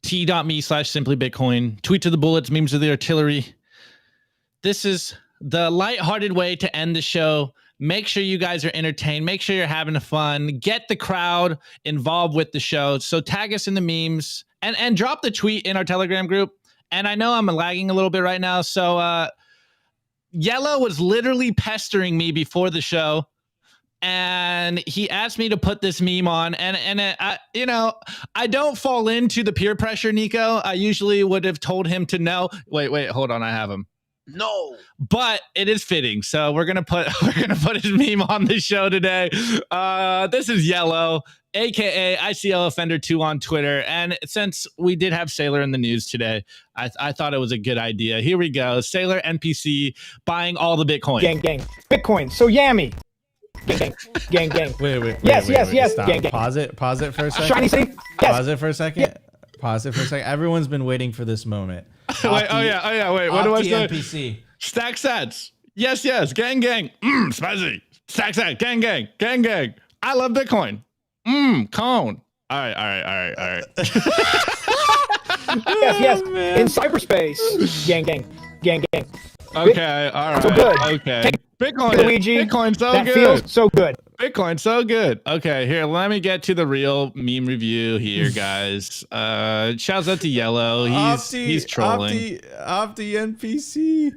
t.me/Simply Bitcoin. Tweet to the bullets, memes of the artillery. This is the lighthearted way to end the show. Make sure you guys are entertained. Make sure you're having fun. Get the crowd involved with the show. So tag us in the memes and drop the tweet in our Telegram group. And I know I'm lagging a little bit right now. So Yellow was literally pestering me before the show. And he asked me to put this meme on, and I don't fall into the peer pressure, Nico. I usually would have told him to no. Wait, hold on, I have him. No, but it is fitting, so we're gonna put his meme on the show today. This is Yellow, aka ICO Offender 2 on Twitter, and since we did have Saylor in the news today, I thought it was a good idea. Here we go, Saylor NPC buying all the Bitcoin. Gang, Bitcoin, so yammy. Gang. Wait. Yes. Stop. Gang. Pause it for a second. Shiny city. Yes. Pause it for a second. Everyone's been waiting for this moment. Wait, what do I say? NPC. Stack sats. Yes. Gang. Spicy. Stack sat. Gang. I love Bitcoin. Cone. All right. Yes. In cyberspace. Gang. Okay, all right. So good. Okay. Bitcoin's so that good. Feels so good. Bitcoin's so good. Okay, here, let me get to the real meme review here, guys. Shouts out to Yellow. He's trolling. Opti NPC.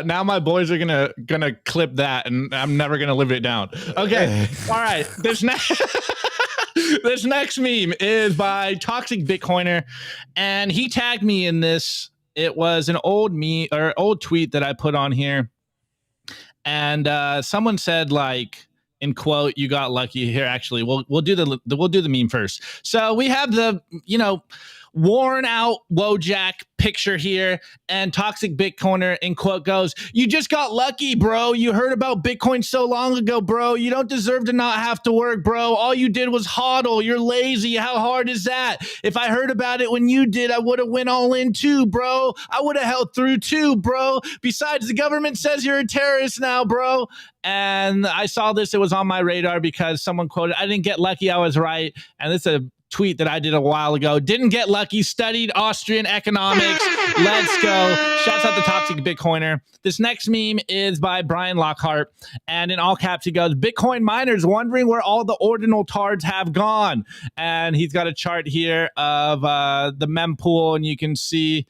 Now my boys are gonna clip that, and I'm never gonna live it down. Okay. All right. This next meme is by Toxic Bitcoiner, and he tagged me in this. It was an old tweet that I put on here, and someone said, like, in quote, "You got lucky." Here, actually, we'll do the meme first. So we have the worn out Wojak picture here, and Toxic Bitcoiner in quote goes, "You just got lucky, bro. You heard about Bitcoin so long ago, bro. You don't deserve to not have to work, bro. All you did was hodl. You're lazy. How hard is that? If I heard about it when you did, I would have went all in too, bro. I would have held through too, bro. Besides, the government says you're a terrorist now, bro." And I saw this. It was on my radar because someone quoted, "I didn't get lucky. I was right." And this is a tweet that I did a while ago. Didn't get lucky, studied Austrian economics. Let's go. Shouts out the Toxic Bitcoiner. This next meme is by Brian Lockhart. And in all caps, he goes, Bitcoin miners wondering where all the ordinal tards have gone. And he's got a chart here of the mempool, and you can see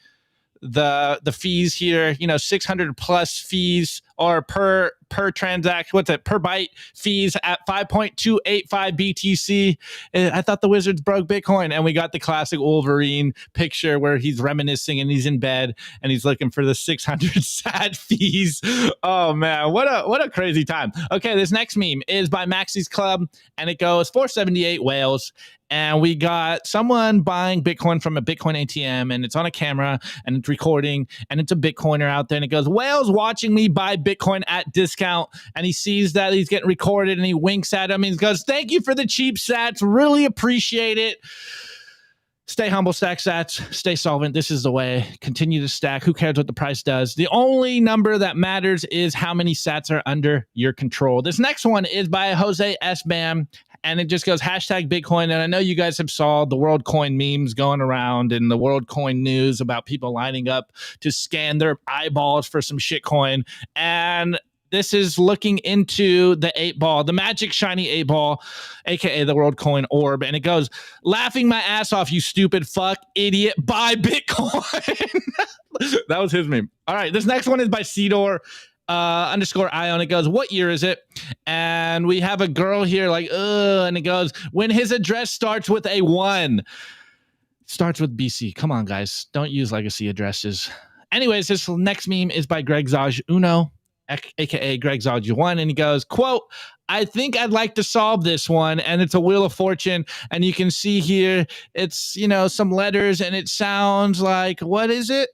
the fees here, 600 plus fees or per transaction, per byte fees at 5.285 BTC. I thought the Wizards broke Bitcoin, and we got the classic Wolverine picture where he's reminiscing and he's in bed and he's looking for the 600 sat fees. Oh man, what a crazy time. Okay, this next meme is by Maxi's Club, and it goes 478 whales. And we got someone buying Bitcoin from a Bitcoin ATM, and it's on a camera and it's recording, and it's a Bitcoiner out there, and it goes, whales watching me buy Bitcoin at discount. And he sees that he's getting recorded, and he winks at him. And he goes, thank you for the cheap sats. Really appreciate it. Stay humble, stack sats, stay solvent. This is the way. Continue to stack. Who cares what the price does? The only number that matters is how many sats are under your control. This next one is by Jose S. Bam. And it just goes hashtag Bitcoin. And I know you guys have saw the World Coin memes going around in the World Coin news about people lining up to scan their eyeballs for some shitcoin. And this is looking into the 8-ball, the magic shiny 8-ball, aka the World Coin Orb. And it goes, laughing my ass off, you stupid fuck, idiot, buy Bitcoin. That was his meme. All right, this next one is by Cedor. _ Ion. It goes, what year is it? And we have a girl here like, and it goes, when his address starts with a 1. Starts with BC. Come on, guys. Don't use legacy addresses. Anyways, this next meme is by Greg Zaj Uno, aka Greg Zaj 1, and he goes, quote, I think I'd like to solve this one. And it's a Wheel of Fortune. And you can see here, it's, some letters, and it sounds like, what is it?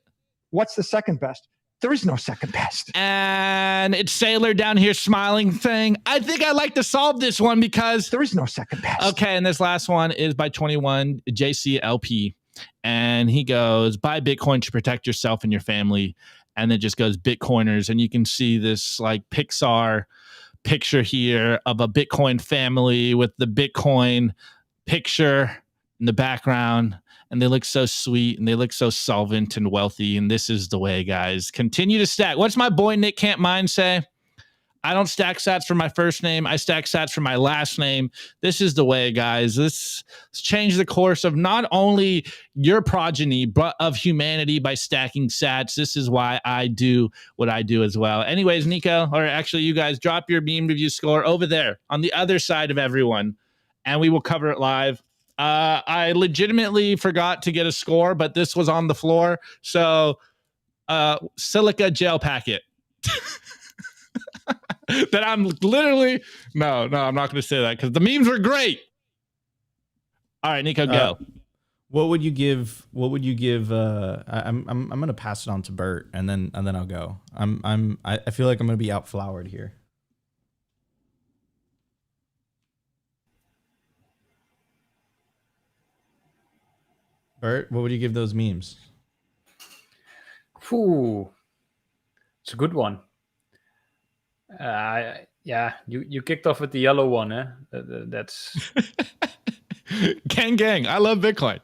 What's the second best? There is no second best. And it's Saylor down here smiling, saying, I think I'd like to solve this one because there is no second best. Okay, and this last one is by 21 JCLP. And he goes, buy Bitcoin to protect yourself and your family. And it just goes Bitcoiners. And you can see this like Pixar picture here of a Bitcoin family with the Bitcoin picture in the background. And they look so sweet, and they look so solvent and wealthy. And this is the way, guys. Continue to stack. What's my boy Nick Can't Mind say? I don't stack sats for my first name. I stack sats for my last name. This is the way, guys. This changed the course of not only your progeny, but of humanity by stacking sats. This is why I do what I do as well. Anyways, Nico, or actually you guys, drop your meme review score over there on the other side of everyone, and we will cover it live. I legitimately forgot to get a score, but this was on the floor. So, silica gel packet. That I'm literally no, I'm not going to say that because the memes were great. All right, Nico, go. What would you give? I'm going to pass it on to Bert, and then I'll go. I feel like I'm going to be outflowered here. Bert, what would you give those memes? Ooh, it's a good one. Yeah, you kicked off with the yellow one, eh? That's gang. I love Bitcoin.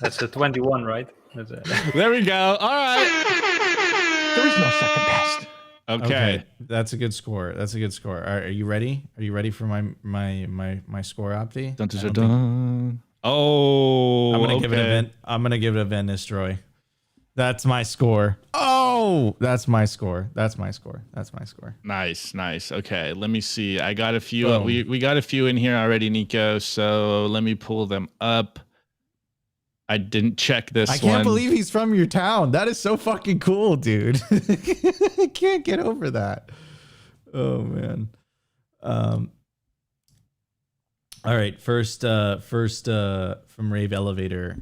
That's the 21, right? There we go. All right. There is no second best. Okay. That's a good score. All right, are you ready? Are you ready for my score, Opti? Dun. Oh, I'm gonna give it a Van. I'm gonna give it a Van Nistelrooy. That's my score. Oh, that's my score. Nice. Okay, let me see. I got a few. We got a few in here already, Nico. So let me pull them up. I didn't check this one. I can't believe he's from your town. That is so fucking cool, dude. I can't get over that. Oh man. All right, first from Rave Elevator.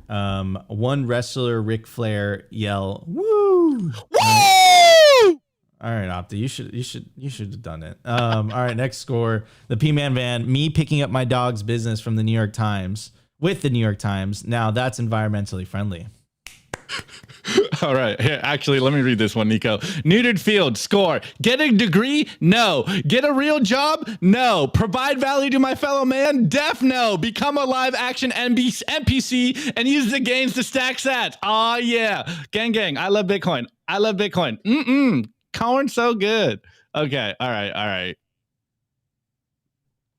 One wrestler Ric Flair yell, "Woo! Woo!" All right, Opti, you should have done it. All right, next score. The P-Man Van, me picking up my dog's business from the New York Times with the New York Times. Now that's environmentally friendly. All right. Here, actually, let me read this one, Nico. Neutered field, score. Get a degree? No. Get a real job? No. Provide value to my fellow man? Def no. Become a live action NPC and use the gains to stack sats. Oh, yeah. Gang. I love Bitcoin. I love Bitcoin. Corn so good. Okay. All right.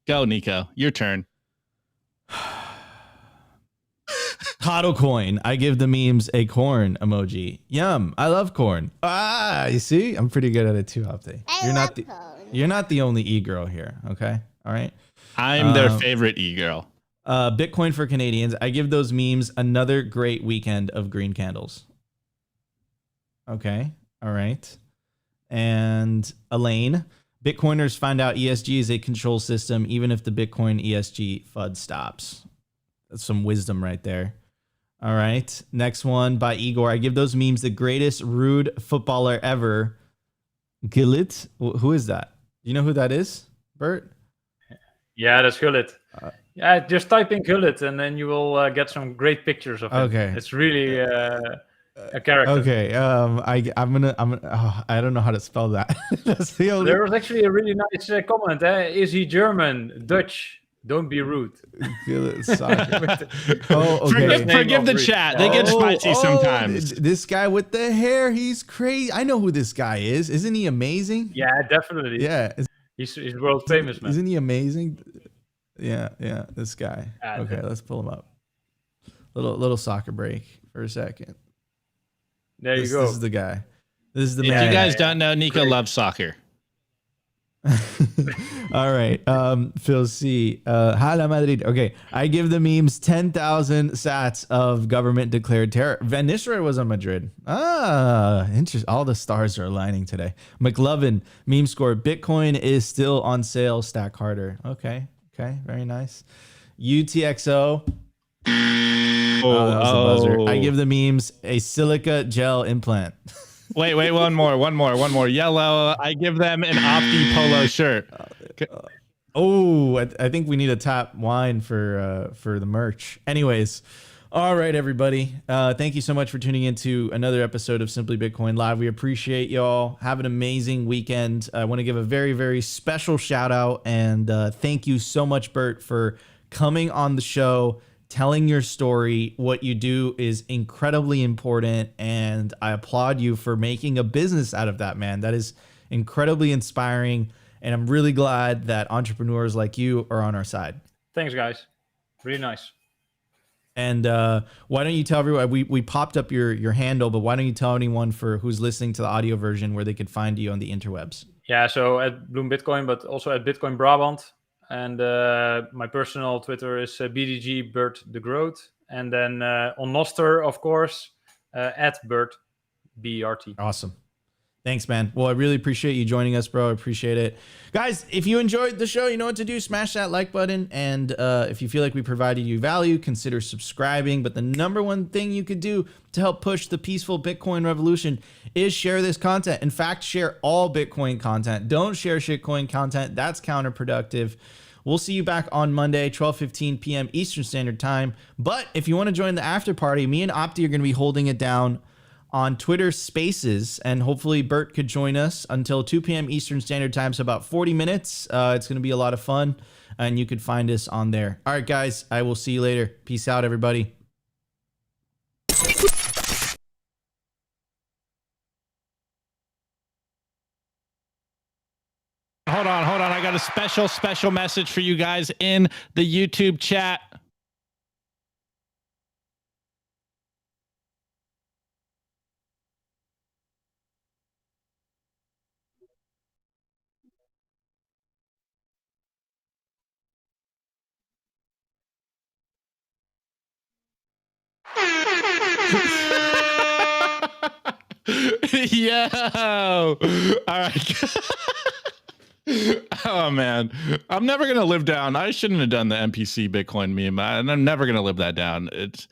Go, Nico. Your turn. Hodl coin. I give the memes a corn emoji. Yum. I love corn. You see? I'm pretty good at it too, Opti. You're not the only e-girl here, okay? All right. I'm their favorite e-girl. Bitcoin for Canadians. I give those memes another great weekend of green candles. Okay. All right. And Elaine. Bitcoiners find out ESG is a control system, even if the Bitcoin ESG FUD stops. That's some wisdom right there. All right. Next one by Igor. I give those memes the greatest rude footballer ever. Gillit? Who is that? Do you know who that is, Bert? Yeah, that's Gullit. Yeah, just type in Gullit and then you will get some great pictures of him. Okay. It's really a character. Okay. I'm gonna. I don't know how to spell that. That's the only. There was actually a really nice comment. Is he German? Dutch? Don't be rude. Oh, okay. Forgive the chat. They get spicy sometimes. This guy with the hair, he's crazy. I know who this guy is. Isn't he amazing? Yeah, definitely. Yeah. He's world famous, man. Isn't he amazing? Yeah. This guy. Okay, let's pull him up. Little soccer break for a second. There you go. This is the guy. This is the If man. you guys don't know, Nico loves soccer. All right. Phil C. Hala Madrid. Okay. I give the memes 10,000 sats of government declared terror. Van Nistelrooy was on Madrid. Interesting. All the stars are aligning today. McLovin meme score. Bitcoin is still on sale. Stack harder. Okay. Very nice. UTXO. That was the buzzer. I give the memes a silica gel implant. Wait, one more. Yellow. I give them an Opti polo shirt. I think we need a top wine for the merch. Anyways, all right, everybody. Thank you so much for tuning into another episode of Simply Bitcoin Live. We appreciate y'all. Have an amazing weekend. I want to give a very, very special shout out and thank you so much, Bert, for coming on the show, telling your story. What you do is incredibly important, and I applaud you for making a business out of that, man. That is incredibly inspiring, and I'm really glad that entrepreneurs like you are on our side. Thanks, guys. Really nice. And why don't you tell everyone, we popped up your handle, but why don't you tell anyone who's listening to the audio version where they could find you on the interwebs? Yeah, so at Bloom Bitcoin, but also at Bitcoin Brabant. And my personal Twitter is BDG Bert de Groot. And then on Nostr, of course, at Bert BERT. Awesome. Thanks, man. Well, I really appreciate you joining us, bro. I appreciate it. Guys, if you enjoyed the show, you know what to do. Smash that like button. And if you feel like we provided you value, consider subscribing. But the number one thing you could do to help push the peaceful Bitcoin revolution is share this content. In fact, share all Bitcoin content. Don't share shitcoin content. That's counterproductive. We'll see you back on Monday, 12:15 p.m. Eastern Standard Time. But if you want to join the after party, me and Opti are going to be holding it down on Twitter Spaces, and hopefully Bert could join us until 2 p.m. Eastern Standard Time, so about 40 minutes. It's going to be a lot of fun, and you could find us on there. All right, guys, I will see you later. Peace out, everybody. Hold on. I got a special message for you guys in the YouTube chat. Yo. All right. Oh man, I'm never gonna live down. I shouldn't have done the NPC Bitcoin meme, and I'm never gonna live that down. It's